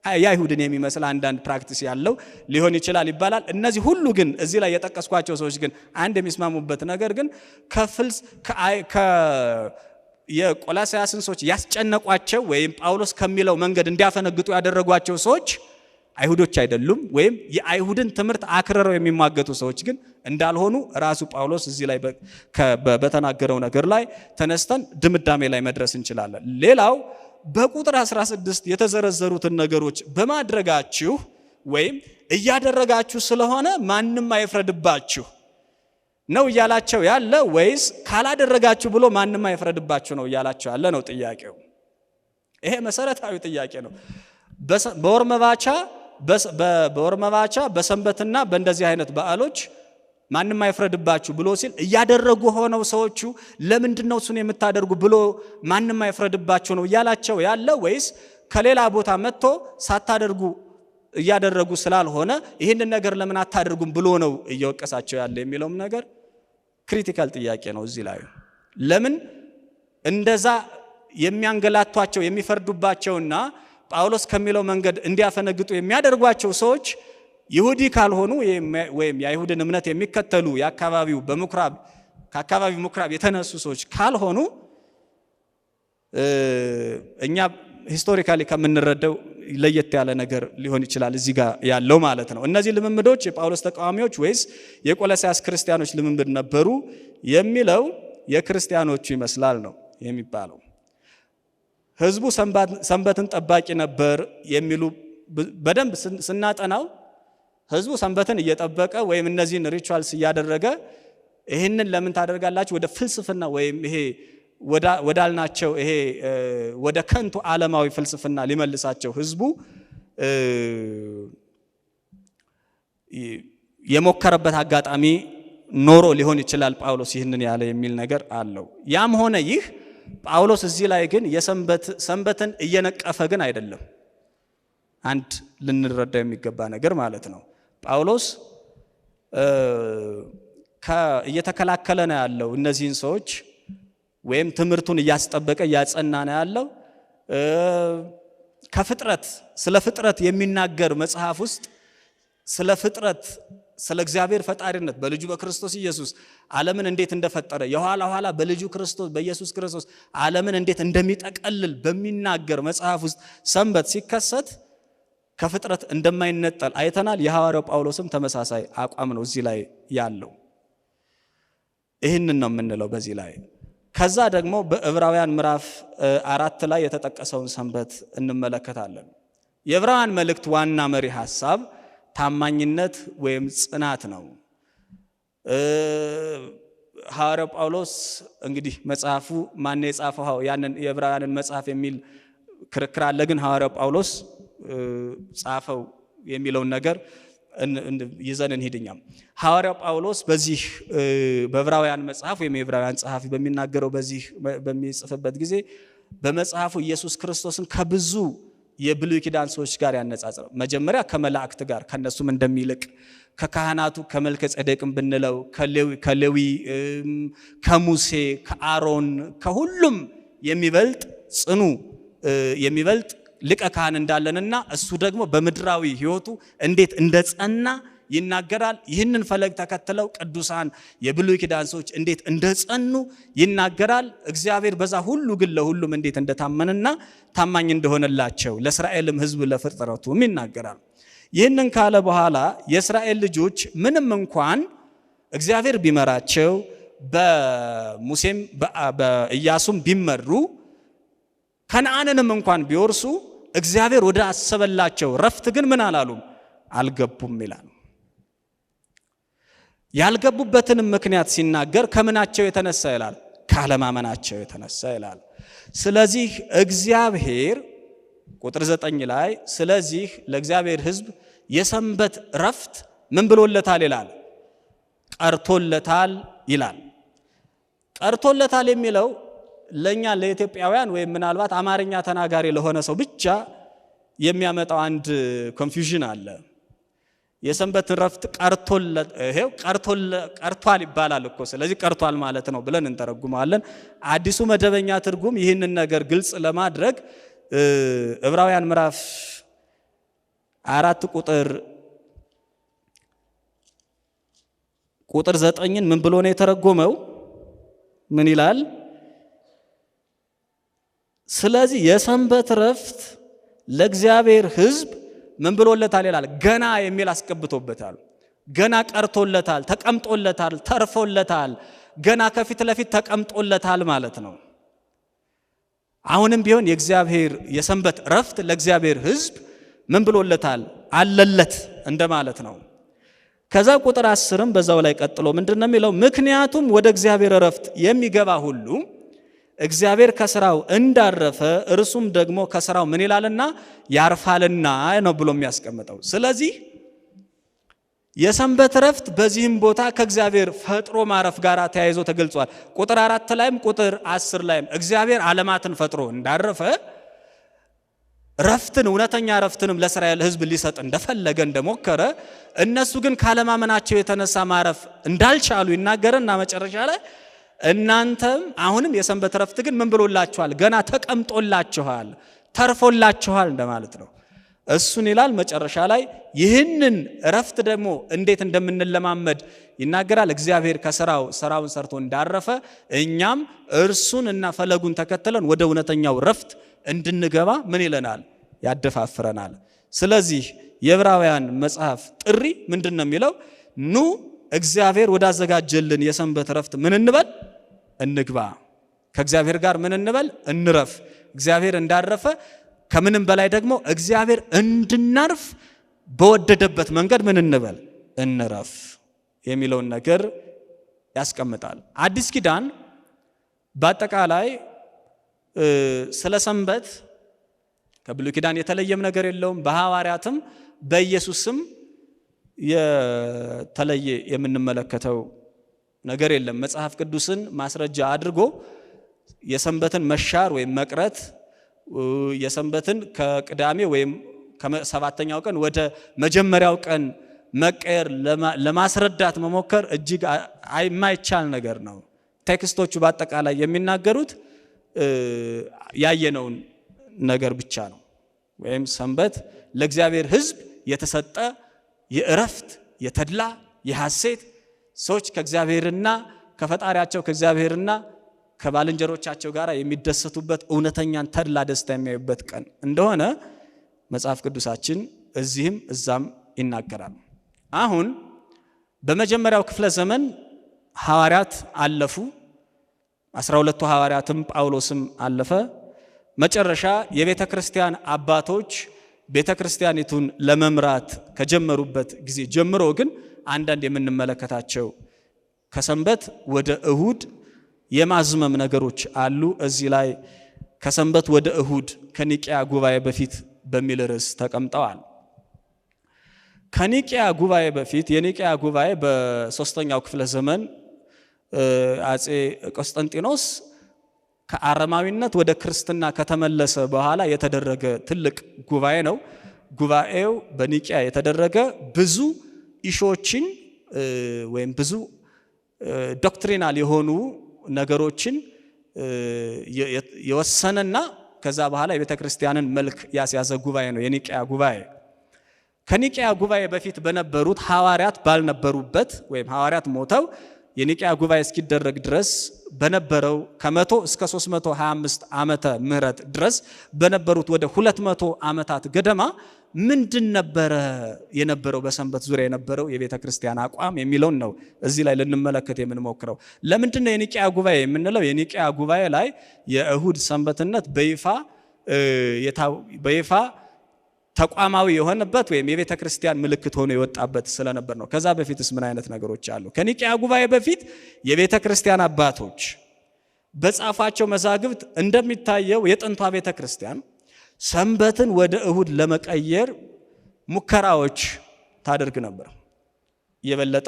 የአይሁድን የሚመስል አንዳንድ ፕራክቲስ ያለው ሊሆን ይችላል ይባላል። እነዚህ ሁሉ ግን እዚህ ላይ የጠቀስኳቸው ሰዎች ግን አንድ የሚስማሙበት ነገር ግን የቆሎሳያስን ሰዎች ያስጨነቋቸው ወይም ጳውሎስ ከሚለው መንገድ እንዲያፈነግጡ ያደረጓቸው ሰዎች አይሁዶች አይደሉም። ወይም የአይሁድን ትምህርት አክረረው የሚሟገቱ ሰዎች ግን እንዳልሆኑ ራሱ ጳውሎስ እዚህ ላይ በተናገረው ነገር ላይ ተነስተን ድምዳሜ ላይ መድረስ እንችላለን። ሌላው በቁጥር 16 የተዘረዘሩትን ነገሮች በማድረጋችሁ ወይም እያደረጋችሁ ስለሆነ ማንም አይፍረድባችሁ ነው እያላቸው ያለ ወይስ ካላደረጋችሁ ብሎ ማንም አይፍረድባችሁ ነው እያላቸው ያለ ነው ጥያቄው። ይሄ መሰረታዊ ጥያቄ ነው። በወር መባቻ በሰንበትና በእንደዚህ አይነት በዓሎች ማንም አይፍረድባችሁ ብሎ ሲል እያደረጉ ሆነው ሰዎቹ ለምንድነው እሱን የምታደርጉ ብሎ ማንም አይፍረድባችሁ ነው እያላቸው ያለ ወይስ ከሌላ ቦታ መጥቶ ሳታደርጉ እያደረጉ ስላልሆነ ይህንን ነገር ለምን አታደርጉም ብሎ ነው እየወቀሳቸው ያለ የሚለውም ነገር ክሪቲካል ጥያቄ ነው። እዚህ ላይ ለምን እንደዛ የሚያንገላቷቸው የሚፈርዱባቸውና ጳውሎስ ከሚለው መንገድ እንዲያፈነግጡ የሚያደርጓቸው ሰዎች ይሁዲ ካልሆኑ ወይም የአይሁድን እምነት የሚከተሉ ከአካባቢው ምኩራብ የተነሱ ሰዎች ካልሆኑ እኛ ሂስቶሪካሊ ከምንረዳው ለየት ያለ ነገር ሊሆን ይችላል እዚህ ጋር ያለው ማለት ነው። እነዚህ ልምምዶች የጳውሎስ ተቃዋሚዎች ወይስ የቆሎሳያስ ክርስቲያኖች ልምምድ ነበሩ የሚለው የክርስቲያኖቹ ይመስላል ነው የሚባለው። ህዝቡ ሰንበትን ጠባቂ ነበር የሚሉ በደንብ ስናጠናው ህዝቡ ሰንበትን እየጠበቀ ወይም እነዚህን ሪቹዋልስ እያደረገ ይህንን ለምን ታደርጋላችሁ ወደ ፍልስፍና ወይም ይሄ ወዳልናቸው ይሄ ወደ ከንቱ ዓለማዊ ፍልስፍና ሊመልሳቸው ህዝቡ የሞከረበት አጋጣሚ ኖሮ ሊሆን ይችላል ጳውሎስ ይህንን ያለ የሚል ነገር አለው። ያም ሆነ ይህ ጳውሎስ እዚህ ላይ ግን ሰንበትን እየነቀፈ ግን አይደለም። አንድ ልንረዳው የሚገባ ነገር ማለት ነው። ጳውሎስ እየተከላከለ ነው ያለው እነዚህን ሰዎች ወይም ትምህርቱን እያስጠበቀ እያጸና ነው ያለው። ስለ ፍጥረት የሚናገር መጽሐፍ ውስጥ ስለ ፍጥረት ስለ እግዚአብሔር ፈጣሪነት በልጁ በክርስቶስ ኢየሱስ ዓለምን እንዴት እንደፈጠረ የኋላ በልጁ ክርስቶስ በኢየሱስ ክርስቶስ ዓለምን እንዴት እንደሚጠቀልል በሚናገር መጽሐፍ ውስጥ ሰንበት ሲከሰት ከፍጥረት እንደማይነጠል አይተናል። የሐዋርያው ጳውሎስም ተመሳሳይ አቋም ነው እዚህ ላይ ያለው። ይህንን ነው የምንለው በዚህ ላይ ከዛ ደግሞ በዕብራውያን ምዕራፍ 4 ላይ የተጠቀሰውን ሰንበት እንመለከታለን። የዕብራውያን መልእክት ዋና መሪ ሐሳብ ታማኝነት ወይም ጽናት ነው። ሐዋርያው ጳውሎስ እንግዲህ መጽሐፉ ማን የጻፈው ያንን የዕብራውያንን መጽሐፍ የሚል ክርክር አለ። ግን ሐዋርያው ጳውሎስ ጻፈው የሚለውን ነገር ይዘን እንሂድኛም። ሐዋርያው ጳውሎስ በዚህ በዕብራውያን መጽሐፍ ወይም የዕብራውያን ጸሐፊ በሚናገረው በዚህ በሚጽፍበት ጊዜ በመጽሐፉ ኢየሱስ ክርስቶስን ከብዙ የብሉይ ኪዳን ሰዎች ጋር ያነጻጽራል። መጀመሪያ ከመላእክት ጋር ከነሱም እንደሚልቅ ከካህናቱ ከመልከ ጼዴቅም ብንለው ከሌዊ ከሙሴ ከአሮን ከሁሉም የሚበልጥ ጽኑ የሚበልጥ ሊቀ ካህን እንዳለንና እሱ ደግሞ በምድራዊ ሕይወቱ እንዴት እንደጸና ይናገራል። ይህንን ፈለግ ተከትለው ቅዱሳን የብሉይ ኪዳን ሰዎች እንዴት እንደጸኑ ይናገራል። እግዚአብሔር በዛ ሁሉ ግን ለሁሉም እንዴት እንደታመነና ታማኝ እንደሆነላቸው ለእስራኤልም ሕዝብ ለፍጥረቱም ይናገራል። ይህንን ካለ በኋላ የእስራኤል ልጆች ምንም እንኳን እግዚአብሔር ቢመራቸው በሙሴም በኢያሱም ቢመሩ ከነዓንንም እንኳን ቢወርሱ እግዚአብሔር ወደ አሰበላቸው ረፍት ግን ምን አላሉም አልገቡም ይላል። ያልገቡበትንም ምክንያት ሲናገር ከምናቸው የተነሳ ይላል ካለማመናቸው የተነሳ ይላል። ስለዚህ እግዚአብሔር ቁጥር 9 ላይ ስለዚህ ለእግዚአብሔር ሕዝብ የሰንበት ረፍት ምን ብሎለታል ይላል ቀርቶለታል ይላል። ቀርቶለታል የሚለው ለኛ ለኢትዮጵያውያን ወይም ምናልባት አማርኛ ተናጋሪ ለሆነ ሰው ብቻ የሚያመጣው አንድ ኮንፊውዥን አለ። የሰንበት ረፍት ቀርቷል ይባላል እኮ ስለዚህ ቀርቷል ማለት ነው ብለን እንተረጉማለን። አዲሱ መደበኛ ትርጉም ይህንን ነገር ግልጽ ለማድረግ ዕብራውያን ምዕራፍ 4 ቁጥር 9ን ምን ብሎ ነው የተረጎመው? ምን ይላል? ስለዚህ የሰንበት ረፍት ለእግዚአብሔር ሕዝብ ምን ብሎለታል ይላል ገና የሚል አስቀብቶበታል። ገና ቀርቶለታል፣ ተቀምጦለታል፣ ተርፎለታል፣ ገና ከፊት ለፊት ተቀምጦለታል ማለት ነው። አሁንም ቢሆን የእግዚአብሔር የሰንበት ረፍት ለእግዚአብሔር ሕዝብ ምን ብሎለታል አለለት እንደማለት ነው። ከዛ ቁጥር 10ም በዛው ላይ ቀጥሎ ምንድነው የሚለው? ምክንያቱም ወደ እግዚአብሔር ረፍት የሚገባ ሁሉ እግዚአብሔር ከስራው እንዳረፈ እርሱም ደግሞ ከስራው ምን ይላልና ያርፋልና ነው ብሎ የሚያስቀምጠው። ስለዚህ የሰንበት ረፍት በዚህም ቦታ ከእግዚአብሔር ፈጥሮ ማረፍ ጋር ተያይዞ ተገልጿል። ቁጥር 4 ላይም ቁጥር 10 ላይም እግዚአብሔር ዓለማትን ፈጥሮ እንዳረፈ ረፍትን እውነተኛ ረፍትንም ለእስራኤል ሕዝብ ሊሰጥ እንደፈለገ እንደሞከረ እነሱ ግን ካለማመናቸው የተነሳ ማረፍ እንዳልቻሉ ይናገርና መጨረሻ ላይ እናንተም አሁንም የሰንበት ረፍት ግን ምን ብሎላችኋል? ገና ተቀምጦላችኋል፣ ተርፎላችኋል እንደማለት ነው። እሱን ይላል መጨረሻ ላይ ይህንን ረፍት ደግሞ እንዴት እንደምንለማመድ ይናገራል። እግዚአብሔር ስራውን ሰርቶ እንዳረፈ እኛም እርሱን እና ፈለጉን ተከተለን ወደ እውነተኛው ረፍት እንድንገባ ምን ይለናል? ያደፋፍረናል። ስለዚህ የዕብራውያን መጽሐፍ ጥሪ ምንድነው የሚለው? ኑ እግዚአብሔር ወዳዘጋጀልን የሰንበት ረፍት ምን እንበል? እንግባ። ከእግዚአብሔር ጋር ምን እንበል? እንረፍ። እግዚአብሔር እንዳረፈ ከምንም በላይ ደግሞ እግዚአብሔር እንድናርፍ በወደደበት መንገድ ምን እንበል? እንረፍ የሚለውን ነገር ያስቀምጣል። አዲስ ኪዳን በአጠቃላይ ስለ ሰንበት ከብሉይ ኪዳን የተለየም ነገር የለውም። በሐዋርያትም በኢየሱስም የተለየ የምንመለከተው ነገር የለም። መጽሐፍ ቅዱስን ማስረጃ አድርጎ የሰንበትን መሻር ወይም መቅረት የሰንበትን ከቅዳሜ ወይም ከሰባተኛው ቀን ወደ መጀመሪያው ቀን መቀየር ለማስረዳት መሞከር እጅግ የማይቻል ነገር ነው። ቴክስቶቹ በአጠቃላይ የሚናገሩት ያየነውን ነገር ብቻ ነው። ወይም ሰንበት ለእግዚአብሔር ሕዝብ የተሰጠ የእረፍት፣ የተድላ፣ የሐሴት ሰዎች ከእግዚአብሔርና ከፈጣሪያቸው ከእግዚአብሔርና ከባልንጀሮቻቸው ጋር የሚደሰቱበት እውነተኛን ተድላ ደስታ የሚያዩበት ቀን እንደሆነ መጽሐፍ ቅዱሳችን እዚህም እዛም ይናገራል። አሁን በመጀመሪያው ክፍለ ዘመን ሐዋርያት አለፉ። 12ቱ ሐዋርያትም ጳውሎስም አለፈ። መጨረሻ የቤተ ክርስቲያን አባቶች ቤተ ክርስቲያኒቱን ለመምራት ከጀመሩበት ጊዜ ጀምሮ ግን አንዳንድ የምንመለከታቸው ከሰንበት ወደ እሁድ የማዝመም ነገሮች አሉ። እዚህ ላይ ከሰንበት ወደ እሁድ ከኒቂያ ጉባኤ በፊት በሚል ርዕስ ተቀምጠዋል። ከኒቂያ ጉባኤ በፊት የኒቂያ ጉባኤ በ3ኛው ክፍለ ዘመን አጼ ቆስጠንጢኖስ ከአረማዊነት ወደ ክርስትና ከተመለሰ በኋላ የተደረገ ትልቅ ጉባኤ ነው። ጉባኤው በኒቂያ የተደረገ ብዙ ኢሹዎችን ወይም ብዙ ዶክትሪናል የሆኑ ነገሮችን የወሰነና ከዛ በኋላ የቤተ ክርስቲያንን መልክ ያስያዘ ጉባኤ ነው የኒቂያ ጉባኤ። ከኒቂያ ጉባኤ በፊት በነበሩት ሐዋርያት ባልነበሩበት ወይም ሐዋርያት ሞተው የኒቂያ ጉባኤ እስኪደረግ ድረስ በነበረው ከ100 እስከ 325 ዓመተ ምህረት ድረስ በነበሩት ወደ 200 ዓመታት ገደማ ምንድን ነበረ የነበረው በሰንበት ዙሪያ የነበረው የቤተ ክርስቲያን አቋም የሚለውን ነው እዚህ ላይ ልንመለከት የምንሞክረው። ለምንድን ነው የኒቂያ ጉባኤ የምንለው? የኒቂያ ጉባኤ ላይ የእሁድ ሰንበትነት በይፋ ተቋማዊ የሆነበት ወይም የቤተ ክርስቲያን ምልክት ሆኖ የወጣበት ስለነበር ነው። ከዛ በፊትስ ምን አይነት ነገሮች አሉ? ከኒቂያ ጉባኤ በፊት የቤተ ክርስቲያን አባቶች በጻፏቸው መዛግብት እንደሚታየው የጥንቷ ቤተ ክርስቲያን ሰንበትን ወደ እሁድ ለመቀየር ሙከራዎች ታደርግ ነበር። የበለጠ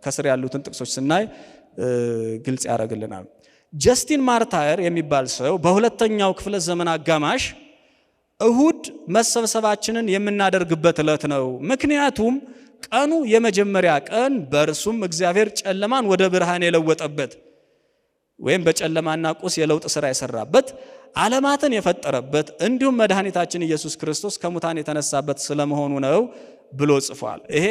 ከስር ያሉትን ጥቅሶች ስናይ ግልጽ ያደርግልናል። ጀስቲን ማርታየር የሚባል ሰው በሁለተኛው ክፍለ ዘመን አጋማሽ እሁድ መሰብሰባችንን የምናደርግበት ዕለት ነው፣ ምክንያቱም ቀኑ የመጀመሪያ ቀን በእርሱም እግዚአብሔር ጨለማን ወደ ብርሃን የለወጠበት ወይም በጨለማና ቁስ የለውጥ ሥራ የሰራበት ዓለማትን የፈጠረበት እንዲሁም መድኃኒታችን ኢየሱስ ክርስቶስ ከሙታን የተነሳበት ስለመሆኑ ነው ብሎ ጽፏል። ይሄ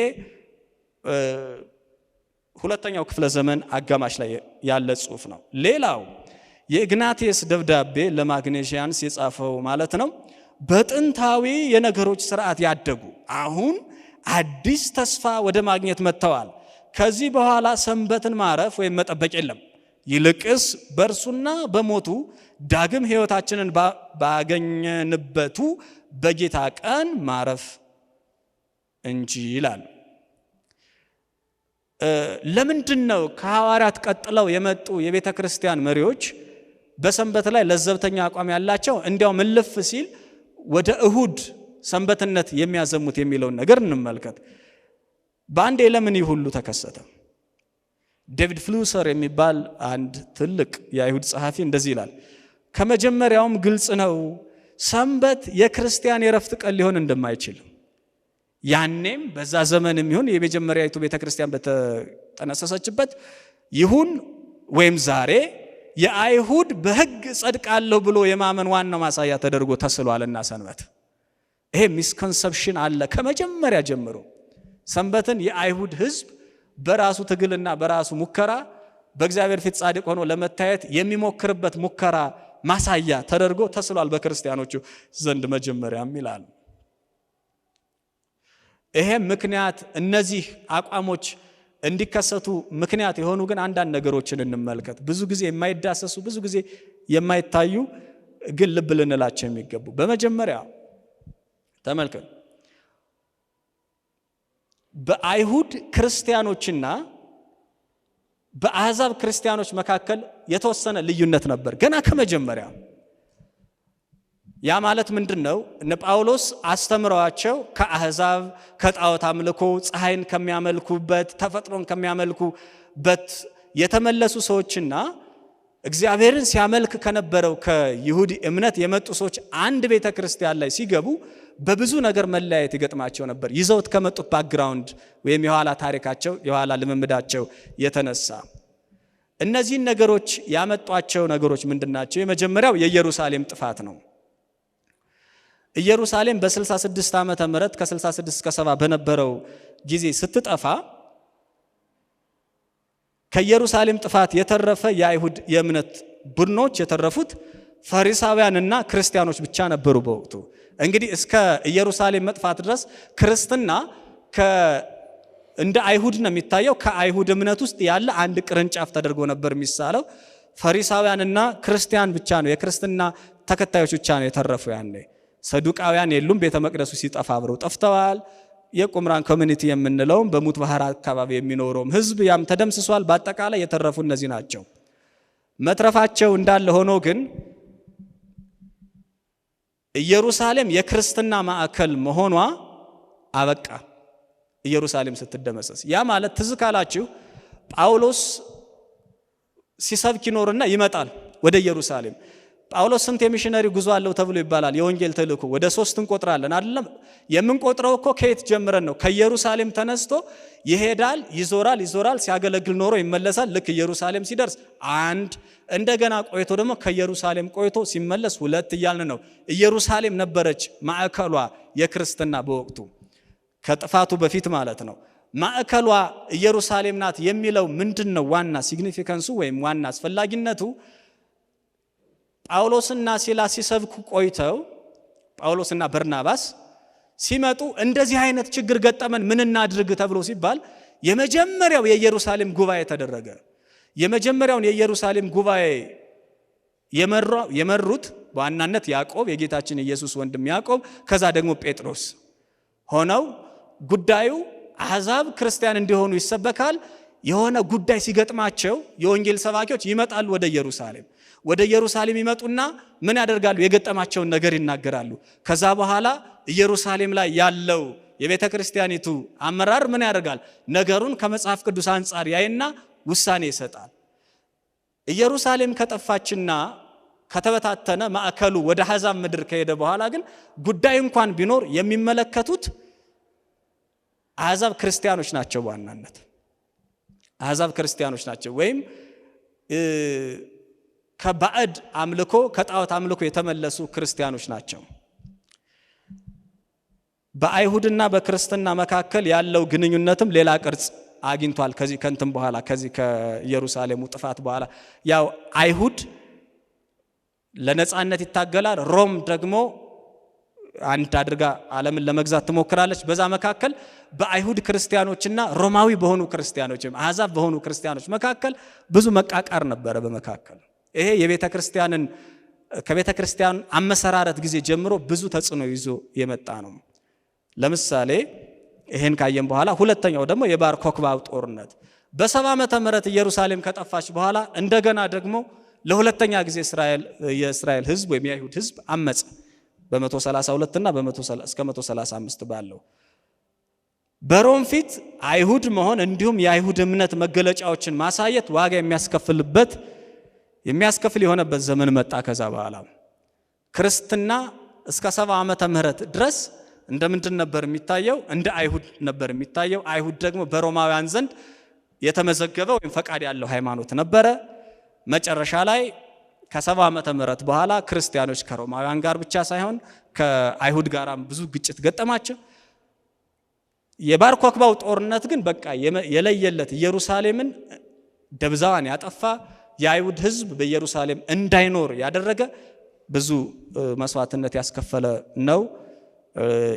ሁለተኛው ክፍለ ዘመን አጋማሽ ላይ ያለ ጽሑፍ ነው። ሌላው የኢግናቲየስ ደብዳቤ ለማግኔዥያንስ የጻፈው ማለት ነው። በጥንታዊ የነገሮች ስርዓት ያደጉ አሁን አዲስ ተስፋ ወደ ማግኘት መጥተዋል። ከዚህ በኋላ ሰንበትን ማረፍ ወይም መጠበቅ የለም፣ ይልቅስ በእርሱና በሞቱ ዳግም ሕይወታችንን ባገኘንበቱ በጌታ ቀን ማረፍ እንጂ ይላል። ለምንድን ነው ከሐዋርያት ቀጥለው የመጡ የቤተ ክርስቲያን መሪዎች በሰንበት ላይ ለዘብተኛ አቋም ያላቸው እንዲያው ምልፍ ሲል ወደ እሁድ ሰንበትነት የሚያዘሙት የሚለውን ነገር እንመልከት። በአንዴ ለምን ይሁሉ ተከሰተ? ዴቪድ ፍሉሰር የሚባል አንድ ትልቅ የአይሁድ ጸሐፊ እንደዚህ ይላል። ከመጀመሪያውም ግልጽ ነው ሰንበት የክርስቲያን የረፍት ቀን ሊሆን እንደማይችል። ያኔም በዛ ዘመንም ይሁን የመጀመሪያዊቱ ቤተክርስቲያን በተጠነሰሰችበት ይሁን ወይም ዛሬ የአይሁድ በሕግ ጸድቃለሁ ብሎ የማመን ዋናው ማሳያ ተደርጎ ተስሏልና ሰንበት። ይሄ ሚስኮንሰፕሽን አለ ከመጀመሪያ ጀምሮ። ሰንበትን የአይሁድ ሕዝብ በራሱ ትግልና በራሱ ሙከራ በእግዚአብሔር ፊት ጻድቅ ሆኖ ለመታየት የሚሞክርበት ሙከራ ማሳያ ተደርጎ ተስሏል በክርስቲያኖቹ ዘንድ መጀመሪያም ይላል። ይሄ ምክንያት እነዚህ አቋሞች እንዲከሰቱ ምክንያት የሆኑ ግን አንዳንድ ነገሮችን እንመልከት። ብዙ ጊዜ የማይዳሰሱ ብዙ ጊዜ የማይታዩ ግን ልብ ልንላቸው የሚገቡ። በመጀመሪያ ተመልከቱ፣ በአይሁድ ክርስቲያኖችና በአሕዛብ ክርስቲያኖች መካከል የተወሰነ ልዩነት ነበር ገና ከመጀመሪያ። ያ ማለት ምንድነው? እነ ጳውሎስ አስተምረዋቸው ከአሕዛብ ከጣዖት አምልኮ ፀሐይን ከሚያመልኩበት ተፈጥሮን ከሚያመልኩበት የተመለሱ ሰዎችና እግዚአብሔርን ሲያመልክ ከነበረው ከይሁዲ እምነት የመጡ ሰዎች አንድ ቤተ ክርስቲያን ላይ ሲገቡ በብዙ ነገር መለያየት ይገጥማቸው ነበር። ይዘውት ከመጡት ባክግራውንድ ወይም የኋላ ታሪካቸው የኋላ ልምምዳቸው የተነሳ እነዚህን ነገሮች ያመጧቸው ነገሮች ምንድናቸው? የመጀመሪያው የኢየሩሳሌም ጥፋት ነው። ኢየሩሳሌም በ66 ዓመተ ምህረት ከ66 እስከ 70 በነበረው ጊዜ ስትጠፋ ከኢየሩሳሌም ጥፋት የተረፈ የአይሁድ የእምነት ቡድኖች የተረፉት ፈሪሳውያንና ክርስቲያኖች ብቻ ነበሩ በወቅቱ። እንግዲህ እስከ ኢየሩሳሌም መጥፋት ድረስ ክርስትና እንደ አይሁድ ነው የሚታየው። ከአይሁድ እምነት ውስጥ ያለ አንድ ቅርንጫፍ ተደርጎ ነበር የሚሳለው። ፈሪሳውያንና ክርስቲያን ብቻ ነው የክርስትና ተከታዮች ብቻ ነው የተረፉ። ያኔ ሰዱቃውያን የሉም። ቤተ መቅደሱ ሲጠፋ አብረው ጠፍተዋል። የቁምራን ኮሚኒቲ የምንለው በሙት ባህር አካባቢ የሚኖረውም ህዝብ ያም ተደምስሷል። በአጠቃላይ የተረፉ እነዚህ ናቸው። መትረፋቸው እንዳለ ሆኖ ግን ኢየሩሳሌም የክርስትና ማዕከል መሆኗ አበቃ። ኢየሩሳሌም ስትደመሰስ ያ ማለት ትዝ ካላችሁ ጳውሎስ ሲሰብክ ይኖርና ይመጣል ወደ ኢየሩሳሌም። ጳውሎስ ስንት የሚሽነሪ ጉዞ አለው ተብሎ ይባላል። የወንጌል ተልእኮ ወደ 3 እንቆጥራለን አይደለም? የምንቆጥረው እኮ ከየት ጀምረን ነው? ከኢየሩሳሌም ተነስቶ ይሄዳል፣ ይዞራል፣ ሲያገለግል ኖሮ ይመለሳል። ልክ ኢየሩሳሌም ሲደርስ 1 እንደገና ቆይቶ ደግሞ ከኢየሩሳሌም ቆይቶ ሲመለስ 2 እያልን ነው። ኢየሩሳሌም ነበረች ማዕከሏ የክርስትና በወቅቱ ከጥፋቱ በፊት ማለት ነው። ማዕከሏ ኢየሩሳሌም ናት የሚለው ምንድነው? ዋና ሲግኒፊካንሱ ወይም ዋና አስፈላጊነቱ ጳውሎስና ሲላስ ሲሰብኩ ቆይተው ጳውሎስና በርናባስ ሲመጡ እንደዚህ አይነት ችግር ገጠመን ምን እናድርግ ተብሎ ሲባል የመጀመሪያው የኢየሩሳሌም ጉባኤ ተደረገ። የመጀመሪያውን የኢየሩሳሌም ጉባኤ የመሩት በዋናነት ያዕቆብ የጌታችን ኢየሱስ ወንድም ያዕቆብ፣ ከዛ ደግሞ ጴጥሮስ ሆነው ጉዳዩ አሕዛብ ክርስቲያን እንዲሆኑ ይሰበካል። የሆነ ጉዳይ ሲገጥማቸው የወንጌል ሰባኪዎች ይመጣሉ ወደ ኢየሩሳሌም ይመጡና ምን ያደርጋሉ? የገጠማቸውን ነገር ይናገራሉ። ከዛ በኋላ ኢየሩሳሌም ላይ ያለው የቤተ ክርስቲያኒቱ አመራር ምን ያደርጋል? ነገሩን ከመጽሐፍ ቅዱስ አንጻር ያይና ውሳኔ ይሰጣል። ኢየሩሳሌም ከጠፋችና ከተበታተነ ማዕከሉ ወደ አሕዛብ ምድር ከሄደ በኋላ ግን ጉዳይ እንኳን ቢኖር የሚመለከቱት አሕዛብ ክርስቲያኖች ናቸው። በዋናነት አሕዛብ ክርስቲያኖች ናቸው ወይም ከባዕድ አምልኮ ከጣዖት አምልኮ የተመለሱ ክርስቲያኖች ናቸው። በአይሁድና በክርስትና መካከል ያለው ግንኙነትም ሌላ ቅርጽ አግኝቷል። ከዚህ በኋላ ከኢየሩሳሌሙ ጥፋት በኋላ ያው አይሁድ ለነጻነት ይታገላል፣ ሮም ደግሞ አንድ አድርጋ ዓለምን ለመግዛት ትሞክራለች። በዛ መካከል በአይሁድ ክርስቲያኖችና ሮማዊ በሆኑ ክርስቲያኖች አሕዛብ በሆኑ ክርስቲያኖች መካከል ብዙ መቃቃር ነበረ በመካከል። ይሄ ከቤተ ክርስቲያን አመሰራረት ጊዜ ጀምሮ ብዙ ተጽዕኖ ይዞ የመጣ ነው። ለምሳሌ ይሄን ካየን በኋላ ሁለተኛው ደግሞ የባር ኮክባው ጦርነት በ70 ዓመተ ምህረት ኢየሩሳሌም ከጠፋች በኋላ እንደገና ደግሞ ለሁለተኛ ጊዜ የእስራኤል ሕዝብ ወይም የአይሁድ ሕዝብ አመጽ በ132 እና እስከ 135 ባለው በሮም ፊት አይሁድ መሆን እንዲሁም የአይሁድ እምነት መገለጫዎችን ማሳየት ዋጋ የሚያስከፍል የሆነበት ዘመን መጣ። ከዛ በኋላ ክርስትና እስከ 70 ዓመተ ምህረት ድረስ እንደምንድን ነበር የሚታየው? እንደ አይሁድ ነበር የሚታየው። አይሁድ ደግሞ በሮማውያን ዘንድ የተመዘገበ ወይም ፈቃድ ያለው ሃይማኖት ነበረ። መጨረሻ ላይ ከ70 ዓመተ ምህረት በኋላ ክርስቲያኖች ከሮማውያን ጋር ብቻ ሳይሆን ከአይሁድ ጋራም ብዙ ግጭት ገጠማቸው። የባር ኮክባው ጦርነት ግን በቃ የለየለት ኢየሩሳሌምን ደብዛዋን ያጠፋ የአይሁድ ሕዝብ በኢየሩሳሌም እንዳይኖር ያደረገ ብዙ መስዋዕትነት ያስከፈለ ነው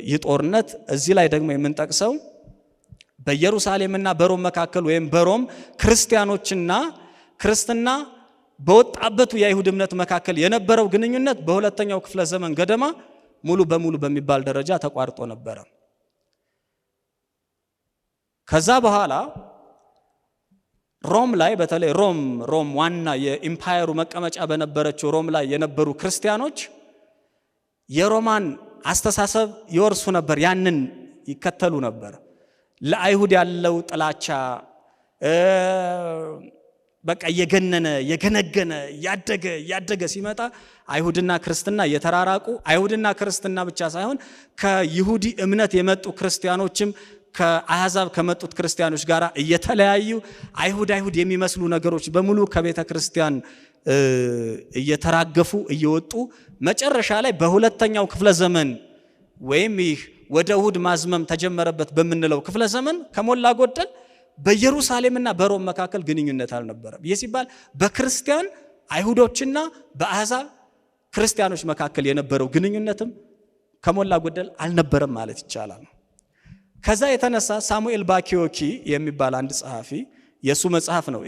ይህ ጦርነት። እዚህ ላይ ደግሞ የምንጠቅሰው በኢየሩሳሌምና በሮም መካከል ወይም በሮም ክርስቲያኖችና ክርስትና በወጣበቱ የአይሁድ እምነት መካከል የነበረው ግንኙነት በሁለተኛው ክፍለ ዘመን ገደማ ሙሉ በሙሉ በሚባል ደረጃ ተቋርጦ ነበረ። ከዛ በኋላ ሮም ላይ በተለይ ሮም ዋና የኢምፓየሩ መቀመጫ በነበረችው ሮም ላይ የነበሩ ክርስቲያኖች የሮማን አስተሳሰብ ይወርሱ ነበር፣ ያንን ይከተሉ ነበር። ለአይሁድ ያለው ጥላቻ በቃ የገነገነ ያደገ ሲመጣ አይሁድና ክርስትና የተራራቁ፣ አይሁድና ክርስትና ብቻ ሳይሆን ከይሁዲ እምነት የመጡ ክርስቲያኖችም ከአሕዛብ ከመጡት ክርስቲያኖች ጋር እየተለያዩ አይሁድ የሚመስሉ ነገሮች በሙሉ ከቤተ ክርስቲያን እየተራገፉ እየወጡ መጨረሻ ላይ በሁለተኛው ክፍለ ዘመን ወይም ይህ ወደ እሁድ ማዝመም ተጀመረበት በምንለው ክፍለ ዘመን ከሞላ ጎደል በኢየሩሳሌምና በሮም መካከል ግንኙነት አልነበረም። ይህ ሲባል በክርስቲያን አይሁዶችና በአሕዛብ ክርስቲያኖች መካከል የነበረው ግንኙነትም ከሞላ ጎደል አልነበረም ማለት ይቻላል። ከዛ የተነሳ ሳሙኤል ባኪዮኪ የሚባል አንድ ጸሐፊ የሱ መጽሐፍ ነው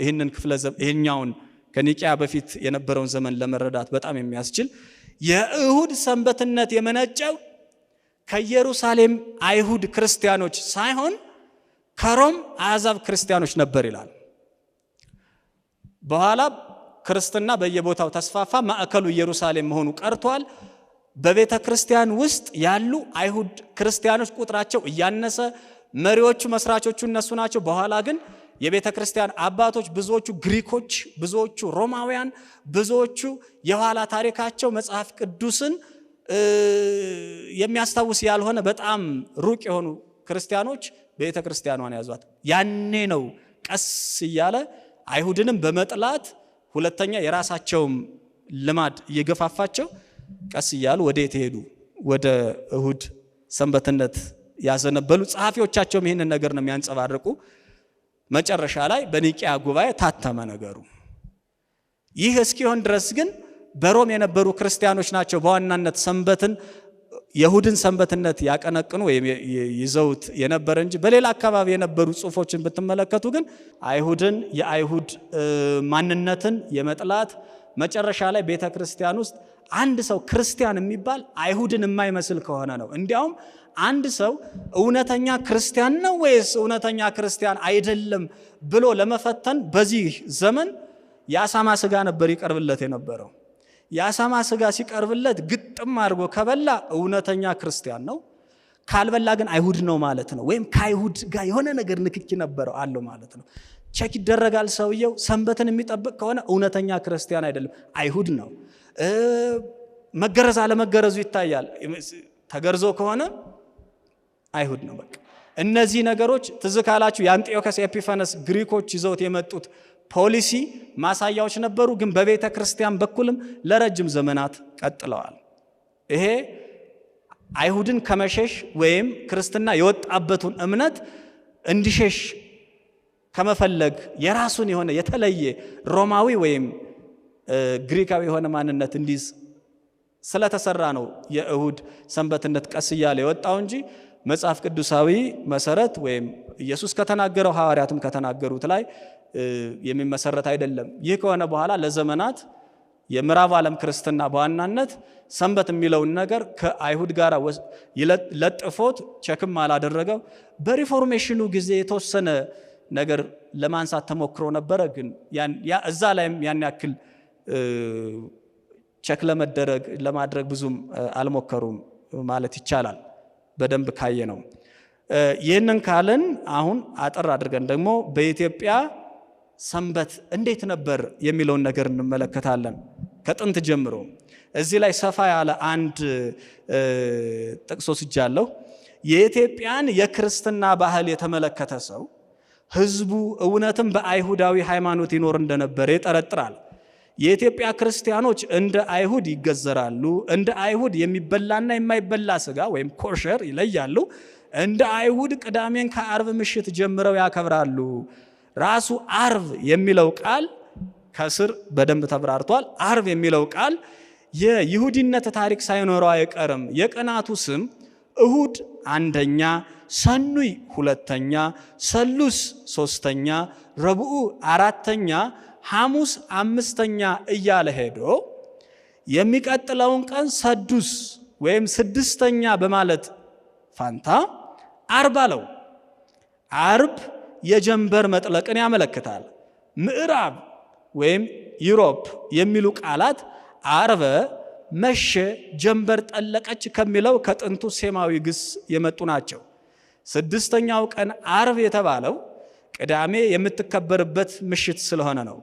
ይሄኛውን ከኒቂያ በፊት የነበረውን ዘመን ለመረዳት በጣም የሚያስችል የእሁድ ሰንበትነት የመነጨው ከኢየሩሳሌም አይሁድ ክርስቲያኖች ሳይሆን ከሮም አሕዛብ ክርስቲያኖች ነበር ይላል። በኋላ ክርስትና በየቦታው ተስፋፋ፣ ማዕከሉ ኢየሩሳሌም መሆኑ ቀርቷል። በቤተ ክርስቲያን ውስጥ ያሉ አይሁድ ክርስቲያኖች ቁጥራቸው እያነሰ መሪዎቹ መስራቾቹ እነሱ ናቸው። በኋላ ግን የቤተ ክርስቲያን አባቶች ብዙዎቹ ግሪኮች፣ ብዙዎቹ ሮማውያን፣ ብዙዎቹ የኋላ ታሪካቸው መጽሐፍ ቅዱስን የሚያስታውስ ያልሆነ በጣም ሩቅ የሆኑ ክርስቲያኖች ቤተ ክርስቲያኗን ያዟት። ያኔ ነው ቀስ እያለ አይሁድንም በመጥላት ሁለተኛ የራሳቸውም ልማድ እየገፋፋቸው ቀስ እያሉ ወዴት ሄዱ? ወደ እሁድ ሰንበትነት ያዘነበሉ። ጸሐፊዎቻቸውም ይህንን ነገር ነው የሚያንጸባርቁ። መጨረሻ ላይ በኒቂያ ጉባኤ ታተመ ነገሩ። ይህ እስኪሆን ድረስ ግን በሮም የነበሩ ክርስቲያኖች ናቸው በዋናነት ሰንበትን የእሁድን ሰንበትነት ያቀነቅኑ ወይም ይዘውት የነበረ እንጂ በሌላ አካባቢ የነበሩ ጽሑፎችን ብትመለከቱ ግን አይሁድን የአይሁድ ማንነትን የመጥላት መጨረሻ ላይ ቤተ ክርስቲያን ውስጥ አንድ ሰው ክርስቲያን የሚባል አይሁድን የማይመስል ከሆነ ነው። እንዲያውም አንድ ሰው እውነተኛ ክርስቲያን ነው ወይስ እውነተኛ ክርስቲያን አይደለም ብሎ ለመፈተን በዚህ ዘመን የአሳማ ስጋ ነበር ይቀርብለት የነበረው። የአሳማ ስጋ ሲቀርብለት ግጥም አድርጎ ከበላ እውነተኛ ክርስቲያን ነው፣ ካልበላ ግን አይሁድ ነው ማለት ነው። ወይም ከአይሁድ ጋር የሆነ ነገር ንክኪ ነበረው አለው ማለት ነው። ቼክ ይደረጋል። ሰውየው ሰንበትን የሚጠብቅ ከሆነ እውነተኛ ክርስቲያን አይደለም፣ አይሁድ ነው። መገረዝ አለመገረዙ ይታያል። ተገርዞ ከሆነ አይሁድ ነው። በቃ እነዚህ ነገሮች ትዝ ካላችሁ የአንጢዮከስ ኤፒፋነስ ግሪኮች ይዘውት የመጡት ፖሊሲ ማሳያዎች ነበሩ። ግን በቤተ ክርስቲያን በኩልም ለረጅም ዘመናት ቀጥለዋል። ይሄ አይሁድን ከመሸሽ ወይም ክርስትና የወጣበትን እምነት እንዲሸሽ ከመፈለግ የራሱን የሆነ የተለየ ሮማዊ ወይም ግሪካዊ የሆነ ማንነት እንዲይዝ ስለተሰራ ነው የእሁድ ሰንበትነት ቀስ እያለ የወጣው እንጂ መጽሐፍ ቅዱሳዊ መሰረት ወይም ኢየሱስ ከተናገረው ሐዋርያትም ከተናገሩት ላይ የሚመሰረት አይደለም። ይህ ከሆነ በኋላ ለዘመናት የምዕራብ ዓለም ክርስትና በዋናነት ሰንበት የሚለውን ነገር ከአይሁድ ጋር ለጥፎት ቸክም አላደረገው። በሪፎርሜሽኑ ጊዜ የተወሰነ ነገር ለማንሳት ተሞክሮ ነበረ። ግን እዛ ላይም ያን ያክል ቸክ ለማድረግ ብዙም አልሞከሩም ማለት ይቻላል በደንብ ካየ ነው። ይህንን ካልን አሁን አጠር አድርገን ደግሞ በኢትዮጵያ ሰንበት እንዴት ነበር የሚለውን ነገር እንመለከታለን። ከጥንት ጀምሮ እዚህ ላይ ሰፋ ያለ አንድ ጥቅስ ወስጃለሁ። የኢትዮጵያን የክርስትና ባህል የተመለከተ ሰው ሕዝቡ እውነትም በአይሁዳዊ ሃይማኖት ይኖር እንደነበረ ይጠረጥራል። የኢትዮጵያ ክርስቲያኖች እንደ አይሁድ ይገዘራሉ። እንደ አይሁድ የሚበላና የማይበላ ስጋ ወይም ኮሸር ይለያሉ። እንደ አይሁድ ቅዳሜን ከአርብ ምሽት ጀምረው ያከብራሉ። ራሱ አርብ የሚለው ቃል ከስር በደንብ ተብራርቷል። አርብ የሚለው ቃል የይሁዲነት ታሪክ ሳይኖረው አይቀርም። የቀናቱ ስም እሁድ አንደኛ፣ ሰኑይ ሁለተኛ፣ ሰሉስ ሶስተኛ፣ ረቡዕ አራተኛ፣ ሐሙስ አምስተኛ እያለ ሄዶ የሚቀጥለውን ቀን ሰዱስ ወይም ስድስተኛ በማለት ፋንታ አርብ አለው። አርብ የጀንበር መጥለቅን ያመለክታል። ምዕራብ ወይም ዩሮፕ የሚሉ ቃላት አርበ መሸ፣ ጀንበር ጠለቀች ከሚለው ከጥንቱ ሴማዊ ግስ የመጡ ናቸው። ስድስተኛው ቀን አርብ የተባለው ቅዳሜ የምትከበርበት ምሽት ስለሆነ ነው።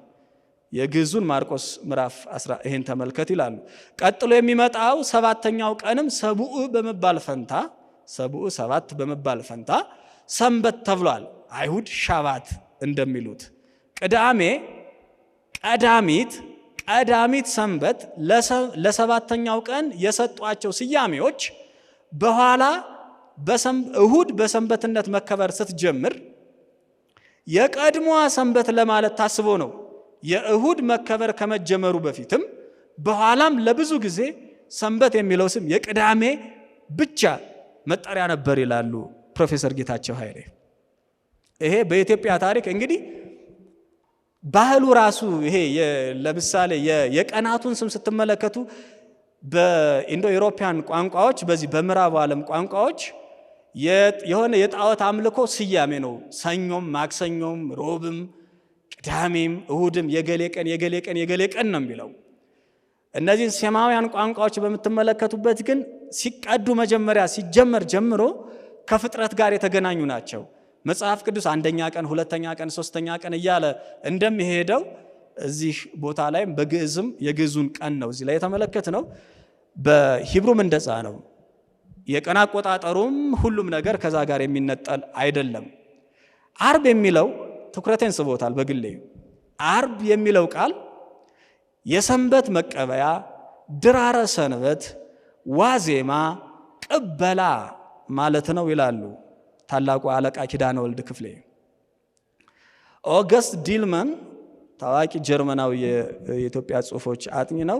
የግዕዙን ማርቆስ ምዕራፍ 10 ይሄን ተመልከት ይላሉ። ቀጥሎ የሚመጣው ሰባተኛው ቀንም ሰቡዕ በመባል ፈንታ ሰቡዕ ሰባት በመባል ፈንታ ሰንበት ተብሏል። አይሁድ ሻባት እንደሚሉት ቅዳሜ ቀዳሚት ሰንበት ለሰባተኛው ቀን የሰጧቸው ስያሜዎች በኋላ እሁድ በሰንበትነት መከበር ስትጀምር የቀድሞዋ ሰንበት ለማለት ታስቦ ነው። የእሁድ መከበር ከመጀመሩ በፊትም በኋላም ለብዙ ጊዜ ሰንበት የሚለው ስም የቅዳሜ ብቻ መጠሪያ ነበር ይላሉ ፕሮፌሰር ጌታቸው ኃይሌ። ይሄ በኢትዮጵያ ታሪክ እንግዲህ ባህሉ ራሱ ይሄ ለምሳሌ የቀናቱን ስም ስትመለከቱ በኢንዶ ኢሮፒያን ቋንቋዎች በዚህ በምዕራቡ ዓለም ቋንቋዎች የሆነ የጣዖት አምልኮ ስያሜ ነው። ሰኞም፣ ማክሰኞም፣ ሮብም፣ ቅዳሜም፣ እሁድም የገሌ ቀን የገሌ ቀን የገሌ ቀን ነው የሚለው። እነዚህን ሴማውያን ቋንቋዎች በምትመለከቱበት ግን ሲቀዱ መጀመሪያ ሲጀመር ጀምሮ ከፍጥረት ጋር የተገናኙ ናቸው። መጽሐፍ ቅዱስ አንደኛ ቀን፣ ሁለተኛ ቀን፣ ሶስተኛ ቀን እያለ እንደሚሄደው እዚህ ቦታ ላይ በግዕዝም የግዕዙን ቀን ነው እዚህ ላይ የተመለከትነው። በሂብሩም እንደዛ ነው። የቀን አቆጣጠሩም ሁሉም ነገር ከዛ ጋር የሚነጠል አይደለም። አርብ የሚለው ትኩረቴን ስቦታል በግሌ። አርብ የሚለው ቃል የሰንበት መቀበያ፣ ድራረ ሰንበት፣ ዋዜማ፣ ቅበላ ማለት ነው ይላሉ ታላቁ አለቃ ኪዳነ ወልድ ክፍሌ። ኦገስት ዲልመን ታዋቂ ጀርመናዊ የኢትዮጵያ ጽሑፎች አጥኚ ነው።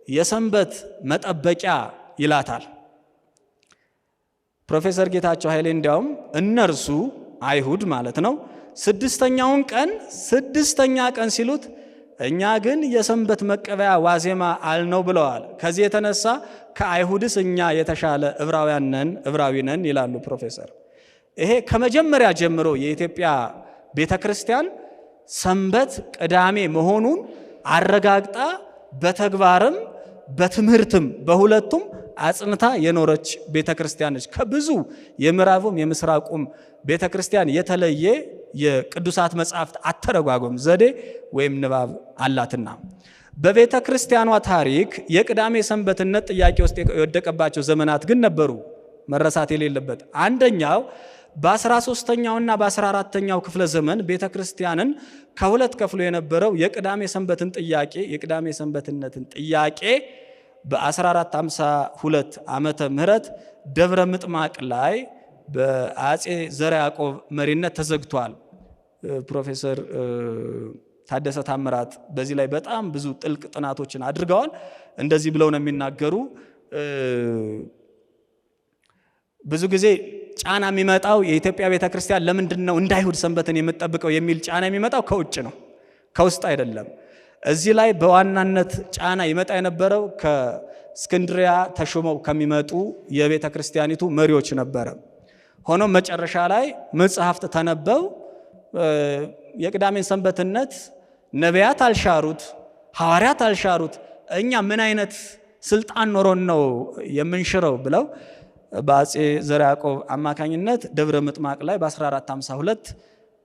የሰንበት መጠበቂያ ይላታል። ፕሮፌሰር ጌታቸው ኃይሌ እንዲያውም እነርሱ አይሁድ ማለት ነው ስድስተኛውን ቀን ስድስተኛ ቀን ሲሉት እኛ ግን የሰንበት መቀበያ ዋዜማ አልነው ብለዋል። ከዚህ የተነሳ ከአይሁድስ እኛ የተሻለ ዕብራዊ ነን ይላሉ ፕሮፌሰር። ይሄ ከመጀመሪያ ጀምሮ የኢትዮጵያ ቤተክርስቲያን ሰንበት ቅዳሜ መሆኑን አረጋግጣ በተግባርም በትምህርትም በሁለቱም አጽንታ የኖረች ቤተክርስቲያን ነች። ከብዙ የምዕራቡም የምስራቁም ቤተክርስቲያን የተለየ የቅዱሳት መጻሕፍት አተረጓጎም ዘዴ ወይም ንባብ አላትና በቤተክርስቲያኗ ታሪክ የቅዳሜ ሰንበትነት ጥያቄ ውስጥ የወደቀባቸው ዘመናት ግን ነበሩ፣ መረሳት የሌለበት። አንደኛው በ13ኛውና በ14ኛው ክፍለ ዘመን ቤተክርስቲያንን ከሁለት ከፍሎ የነበረው የቅዳሜ ሰንበትን ጥያቄ የቅዳሜ ሰንበትነትን ጥያቄ በ1452 ዓመተ ምህረት ደብረ ምጥማቅ ላይ በአጼ ዘርዓ ያዕቆብ መሪነት ተዘግቷል። ፕሮፌሰር ታደሰ ታምራት በዚህ ላይ በጣም ብዙ ጥልቅ ጥናቶችን አድርገዋል። እንደዚህ ብለው ነው የሚናገሩ። ብዙ ጊዜ ጫና የሚመጣው የኢትዮጵያ ቤተክርስቲያን ለምንድን ነው እንደ አይሁድ ሰንበትን የምትጠብቀው የሚል ጫና የሚመጣው ከውጭ ነው፣ ከውስጥ አይደለም። እዚህ ላይ በዋናነት ጫና ይመጣ የነበረው ከእስክንድሪያ ተሾመው ከሚመጡ የቤተክርስቲያኒቱ መሪዎች ነበረ። ሆኖም መጨረሻ ላይ መጽሐፍት ተነበው የቅዳሜን ሰንበትነት ነቢያት አልሻሩት፣ ሐዋርያት አልሻሩት፣ እኛ ምን አይነት ስልጣን ኖሮን ነው የምንሽረው ብለው በአጼ ዘርዓ ያዕቆብ አማካኝነት ደብረ ምጥማቅ ላይ በ1452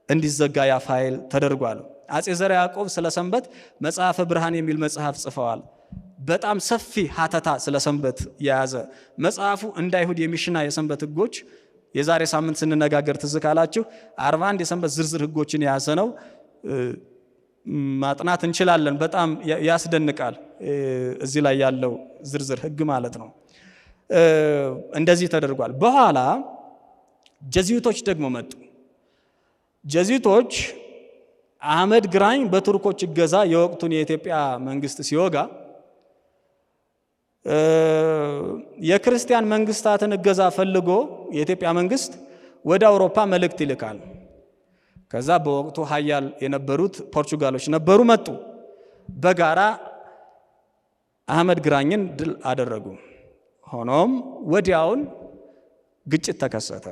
እንዲዘጋ ያ ፋይል ተደርጓል። አጼ ዘርዓ ያዕቆብ ስለ ሰንበት መጽሐፈ ብርሃን የሚል መጽሐፍ ጽፈዋል። በጣም ሰፊ ሀተታ ስለ ሰንበት የያዘ መጽሐፉ እንደ አይሁድ የሚሽና የሰንበት ሕጎች የዛሬ ሳምንት ስንነጋገር ትዝ ካላችሁ 41 የሰንበት ዝርዝር ሕጎችን የያዘ ነው። ማጥናት እንችላለን። በጣም ያስደንቃል። እዚህ ላይ ያለው ዝርዝር ሕግ ማለት ነው። እንደዚህ ተደርጓል። በኋላ ጀዚዩቶች ደግሞ መጡ። ጀዚዩቶች አህመድ ግራኝ በቱርኮች እገዛ የወቅቱን የኢትዮጵያ መንግስት ሲወጋ የክርስቲያን መንግስታትን እገዛ ፈልጎ የኢትዮጵያ መንግስት ወደ አውሮፓ መልእክት ይልካል። ከዛ በወቅቱ ሀያል የነበሩት ፖርቹጋሎች ነበሩ፣ መጡ። በጋራ አህመድ ግራኝን ድል አደረጉ። ሆኖም ወዲያውን ግጭት ተከሰተ።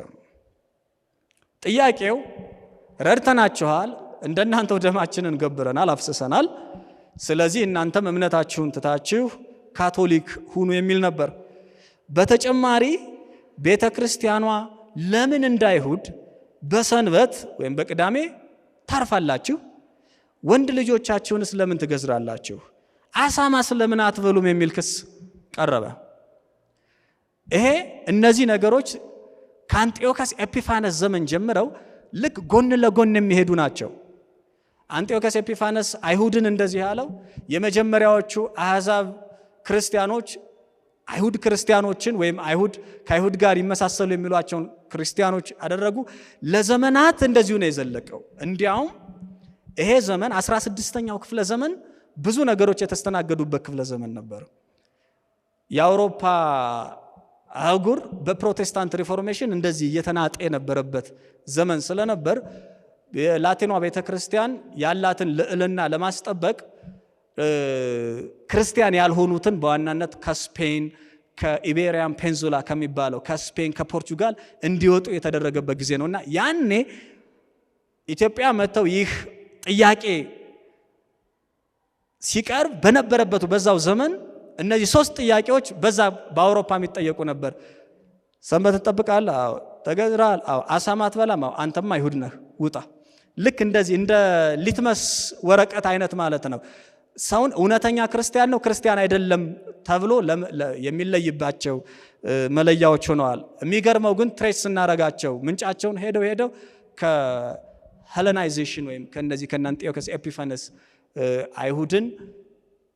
ጥያቄው ረድተናችኋል፣ እንደናንተው ደማችንን ገብረናል፣ አፍስሰናል። ስለዚህ እናንተም እምነታችሁን ትታችሁ ካቶሊክ ሁኑ የሚል ነበር። በተጨማሪ ቤተክርስቲያኗ ለምን እንዳይሁድ በሰንበት ወይም በቅዳሜ ታርፋላችሁ? ወንድ ልጆቻችሁንስ ለምን ትገዝራላችሁ? አሳማ ስለምን አትበሉም? የሚል ክስ ቀረበ። ይሄ እነዚህ ነገሮች ከአንጢዮከስ ኤጲፋነስ ዘመን ጀምረው ልክ ጎን ለጎን የሚሄዱ ናቸው። አንጢዮከስ ኤጲፋነስ አይሁድን እንደዚህ ያለው የመጀመሪያዎቹ አሕዛብ ክርስቲያኖች አይሁድ ክርስቲያኖችን ወይም አይሁድ ከአይሁድ ጋር ይመሳሰሉ የሚሏቸውን ክርስቲያኖች አደረጉ። ለዘመናት እንደዚሁ ነው የዘለቀው። እንዲያውም ይሄ ዘመን 16ኛው ክፍለ ዘመን ብዙ ነገሮች የተስተናገዱበት ክፍለ ዘመን ነበር። የአውሮፓ አህጉር በፕሮቴስታንት ሪፎርሜሽን እንደዚህ እየተናጠ የነበረበት ዘመን ስለነበር የላቲኗ ቤተክርስቲያን ያላትን ልዕልና ለማስጠበቅ ክርስቲያን ያልሆኑትን በዋናነት ከስፔን ከኢቤሪያን ፔንዙላ ከሚባለው ከስፔን ከፖርቹጋል እንዲወጡ የተደረገበት ጊዜ ነውና ያኔ ኢትዮጵያ መተው ይህ ጥያቄ ሲቀርብ በነበረበት በዛው ዘመን እነዚህ ሶስት ጥያቄዎች በዛ በአውሮፓ የሚጠየቁ ነበር። ሰንበት ትጠብቃለህ? አዎ። ተገዝራል? አዎ። አሳማ አትበላም? አዎ። አንተማ አይሁድ ነህ፣ ውጣ። ልክ እንደዚህ እንደ ሊትመስ ወረቀት አይነት ማለት ነው። ሰውን እውነተኛ ክርስቲያን ነው ክርስቲያን አይደለም ተብሎ የሚለይባቸው መለያዎች ሆነዋል። የሚገርመው ግን ትሬስ ስናረጋቸው ምንጫቸውን ሄደው ከሄለናይዜሽን ወይም ከነዚህ ከአንጢዮኮስ ኤፒፋነስ አይሁድን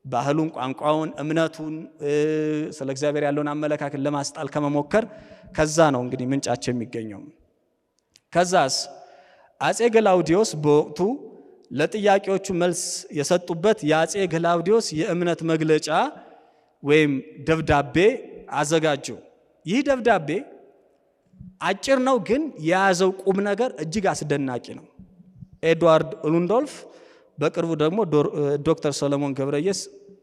ባህሉን፣ ቋንቋውን፣ እምነቱን ስለ እግዚአብሔር ያለውን አመለካከት ለማስጣል ከመሞከር ከዛ ነው እንግዲህ ምንጫቸው የሚገኘው። ከዛስ አጼ ገላውዲዮስ በወቅቱ ለጥያቄዎቹ መልስ የሰጡበት የአጼ ገላውዲዮስ የእምነት መግለጫ ወይም ደብዳቤ አዘጋጁ። ይህ ደብዳቤ አጭር ነው፣ ግን የያዘው ቁም ነገር እጅግ አስደናቂ ነው። ኤድዋርድ ሉንዶልፍ በቅርቡ ደግሞ ዶክተር ሰሎሞን ገብረየስ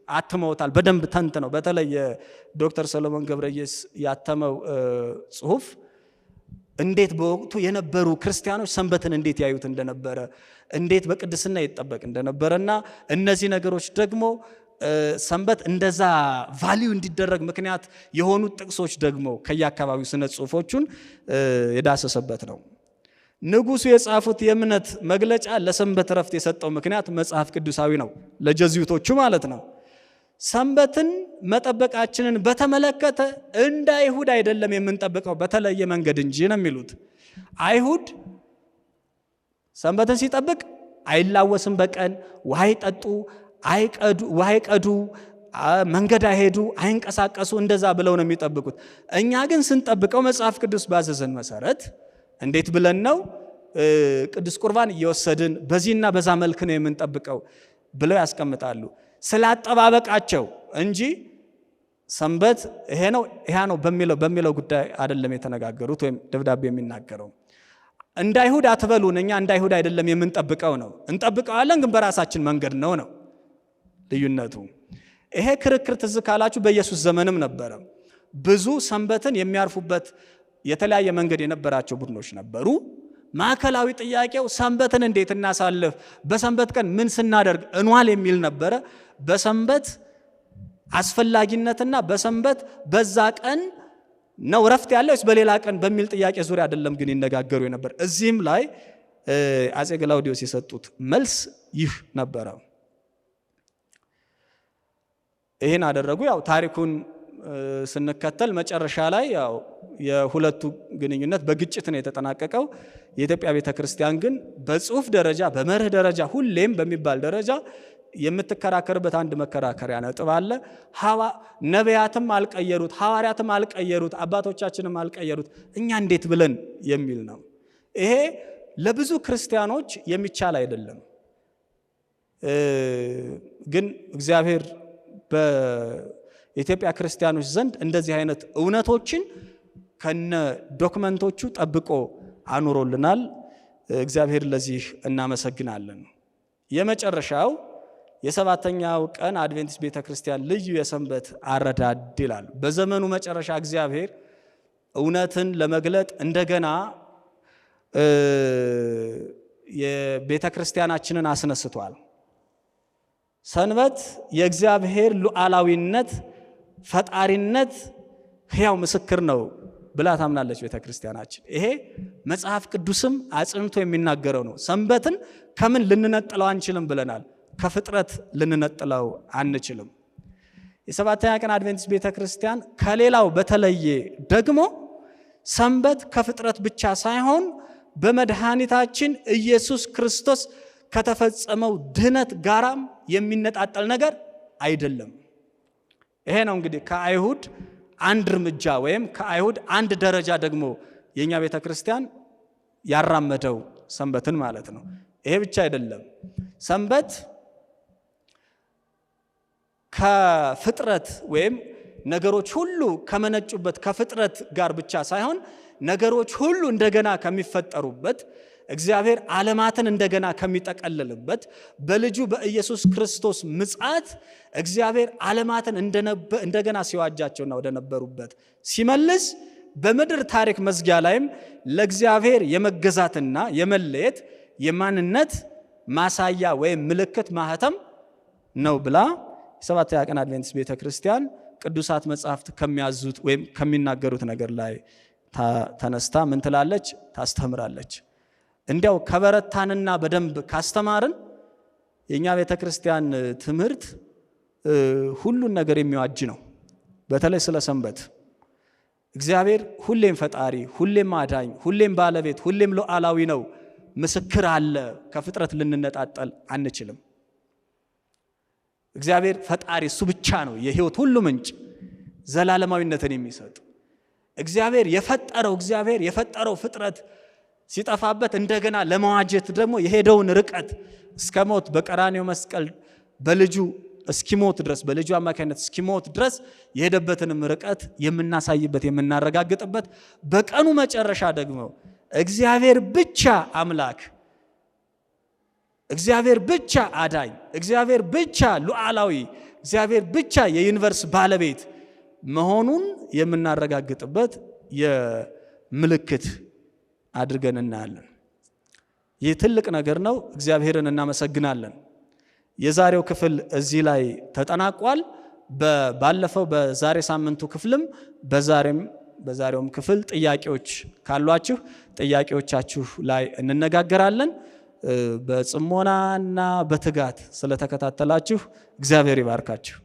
አትመውታል። በደንብ ተንትነው በተለይ ዶክተር ሰሎሞን ገብረየስ ያተመው ጽሁፍ እንዴት በወቅቱ የነበሩ ክርስቲያኖች ሰንበትን እንዴት ያዩት እንደነበረ፣ እንዴት በቅድስና ይጠበቅ እንደነበረና እነዚህ ነገሮች ደግሞ ሰንበት እንደዛ ቫልዩ እንዲደረግ ምክንያት የሆኑ ጥቅሶች ደግሞ ከየአካባቢው ስነ ጽሁፎቹን የዳሰሰበት ነው። ንጉሱ የጻፉት የእምነት መግለጫ ለሰንበት ረፍት የሰጠው ምክንያት መጽሐፍ ቅዱሳዊ ነው፣ ለጀዚዩቶቹ ማለት ነው። ሰንበትን መጠበቃችንን በተመለከተ እንደ አይሁድ አይደለም የምንጠብቀው በተለየ መንገድ እንጂ ነው የሚሉት። አይሁድ ሰንበትን ሲጠብቅ አይላወስም፣ በቀን ውሃ ይጠጡ፣ ውሃ ይቀዱ፣ መንገድ አይሄዱ፣ አይንቀሳቀሱ፣ እንደዛ ብለው ነው የሚጠብቁት። እኛ ግን ስንጠብቀው መጽሐፍ ቅዱስ ባዘዘን መሰረት እንዴት ብለን ነው ቅዱስ ቁርባን እየወሰድን በዚህና በዛ መልክ ነው የምንጠብቀው ብለው ያስቀምጣሉ። ስላጠባበቃቸው እንጂ ሰንበት ይሄ ነው በሚለው ጉዳይ አይደለም የተነጋገሩት ወይም ደብዳቤ የሚናገረው። እንደ አይሁድ አትበሉን፣ እኛ እንደ አይሁድ አይደለም የምንጠብቀው ነው፣ እንጠብቀዋለን ግን በራሳችን መንገድ ነው ልዩነቱ። ይሄ ክርክር ትዝ ካላችሁ በኢየሱስ ዘመንም ነበረ። ብዙ ሰንበትን የሚያርፉበት የተለያየ መንገድ የነበራቸው ቡድኖች ነበሩ። ማዕከላዊ ጥያቄው ሰንበትን እንዴት እናሳልፍ፣ በሰንበት ቀን ምን ስናደርግ እንዋል የሚል ነበረ። በሰንበት አስፈላጊነትና በሰንበት በዛ ቀን ነው ረፍት ያለው ወይስ በሌላ ቀን በሚል ጥያቄ ዙሪያ አይደለም ግን ይነጋገሩ ነበር። እዚህም ላይ አጼ ገላውዲዮስ የሰጡት መልስ ይህ ነበረ። ይህን አደረጉ። ያው ታሪኩን ስንከተል መጨረሻ ላይ ያው የሁለቱ ግንኙነት በግጭት ነው የተጠናቀቀው። የኢትዮጵያ ቤተክርስቲያን ግን በጽሁፍ ደረጃ በመርህ ደረጃ ሁሌም በሚባል ደረጃ የምትከራከርበት አንድ መከራከሪያ ነጥብ አለ። ነቢያትም አልቀየሩት፣ ሐዋርያትም አልቀየሩት፣ አባቶቻችንም አልቀየሩት፣ እኛ እንዴት ብለን የሚል ነው። ይሄ ለብዙ ክርስቲያኖች የሚቻል አይደለም። ግን እግዚአብሔር በኢትዮጵያ ክርስቲያኖች ዘንድ እንደዚህ አይነት እውነቶችን ከነ ዶክመንቶቹ ጠብቆ አኑሮልናል። እግዚአብሔር ለዚህ እናመሰግናለን። የመጨረሻው የሰባተኛው ቀን አድቬንቲስት ቤተክርስቲያን ልዩ የሰንበት አረዳድ ይላል። በዘመኑ መጨረሻ እግዚአብሔር እውነትን ለመግለጥ እንደገና የቤተክርስቲያናችንን አስነስቷል። ሰንበት የእግዚአብሔር ሉዓላዊነት፣ ፈጣሪነት ሕያው ምስክር ነው ብላ ታምናለች ቤተክርስቲያናችን። ይሄ መጽሐፍ ቅዱስም አጽንቶ የሚናገረው ነው። ሰንበትን ከምን ልንነጥለው አንችልም ብለናል። ከፍጥረት ልንነጥለው አንችልም። የሰባተኛ ቀን አድቬንቲስት ቤተክርስቲያን ከሌላው በተለየ ደግሞ ሰንበት ከፍጥረት ብቻ ሳይሆን በመድኃኒታችን ኢየሱስ ክርስቶስ ከተፈጸመው ድህነት ጋራም የሚነጣጠል ነገር አይደለም። ይሄ ነው እንግዲህ ከአይሁድ አንድ እርምጃ ወይም ከአይሁድ አንድ ደረጃ ደግሞ የኛ ቤተክርስቲያን ያራመደው ሰንበትን ማለት ነው። ይሄ ብቻ አይደለም። ሰንበት ከፍጥረት ወይም ነገሮች ሁሉ ከመነጩበት ከፍጥረት ጋር ብቻ ሳይሆን ነገሮች ሁሉ እንደገና ከሚፈጠሩበት እግዚአብሔር ዓለማትን እንደገና ከሚጠቀልልበት በልጁ በኢየሱስ ክርስቶስ ምጽአት እግዚአብሔር ዓለማትን እንደገና ሲዋጃቸውና ወደ ነበሩበት ሲመልስ በምድር ታሪክ መዝጊያ ላይም ለእግዚአብሔር የመገዛትና የመለየት የማንነት ማሳያ ወይም ምልክት ማህተም ነው ብላ የሰባተኛ ቀን አድቬንቲስት ቤተክርስቲያን ቅዱሳት መጻሕፍት ከሚያዙት ወይም ከሚናገሩት ነገር ላይ ተነስታ ምን ትላለች? ታስተምራለች። እንዲያው ከበረታንና በደንብ ካስተማርን የኛ ቤተክርስቲያን ትምህርት ሁሉን ነገር የሚዋጅ ነው። በተለይ ስለ ሰንበት እግዚአብሔር ሁሌም ፈጣሪ፣ ሁሌም አዳኝ፣ ሁሌም ባለቤት፣ ሁሌም ሉዓላዊ ነው። ምስክር አለ። ከፍጥረት ልንነጣጠል አንችልም። እግዚአብሔር ፈጣሪ እሱ ብቻ ነው፣ የህይወት ሁሉ ምንጭ፣ ዘላለማዊነትን የሚሰጥ እግዚአብሔር የፈጠረው ፍጥረት ሲጠፋበት እንደገና ለመዋጀት ደግሞ የሄደውን ርቀት እስከ ሞት በቀራንዮ መስቀል በልጁ እስኪሞት ድረስ በልጁ አማካኝነት እስኪሞት ድረስ የሄደበትንም ርቀት የምናሳይበት የምናረጋግጥበት በቀኑ መጨረሻ ደግሞ እግዚአብሔር ብቻ አምላክ፣ እግዚአብሔር ብቻ አዳኝ፣ እግዚአብሔር ብቻ ሉዓላዊ፣ እግዚአብሔር ብቻ የዩኒቨርስ ባለቤት መሆኑን የምናረጋግጥበት የምልክት አድርገን እናያለን። ይህ ትልቅ ነገር ነው። እግዚአብሔርን እናመሰግናለን። የዛሬው ክፍል እዚህ ላይ ተጠናቋል። ባለፈው በዛሬ ሳምንቱ ክፍልም በዛሬውም ክፍል ጥያቄዎች ካሏችሁ ጥያቄዎቻችሁ ላይ እንነጋገራለን። በጽሞናና በትጋት ስለተከታተላችሁ እግዚአብሔር ይባርካችሁ።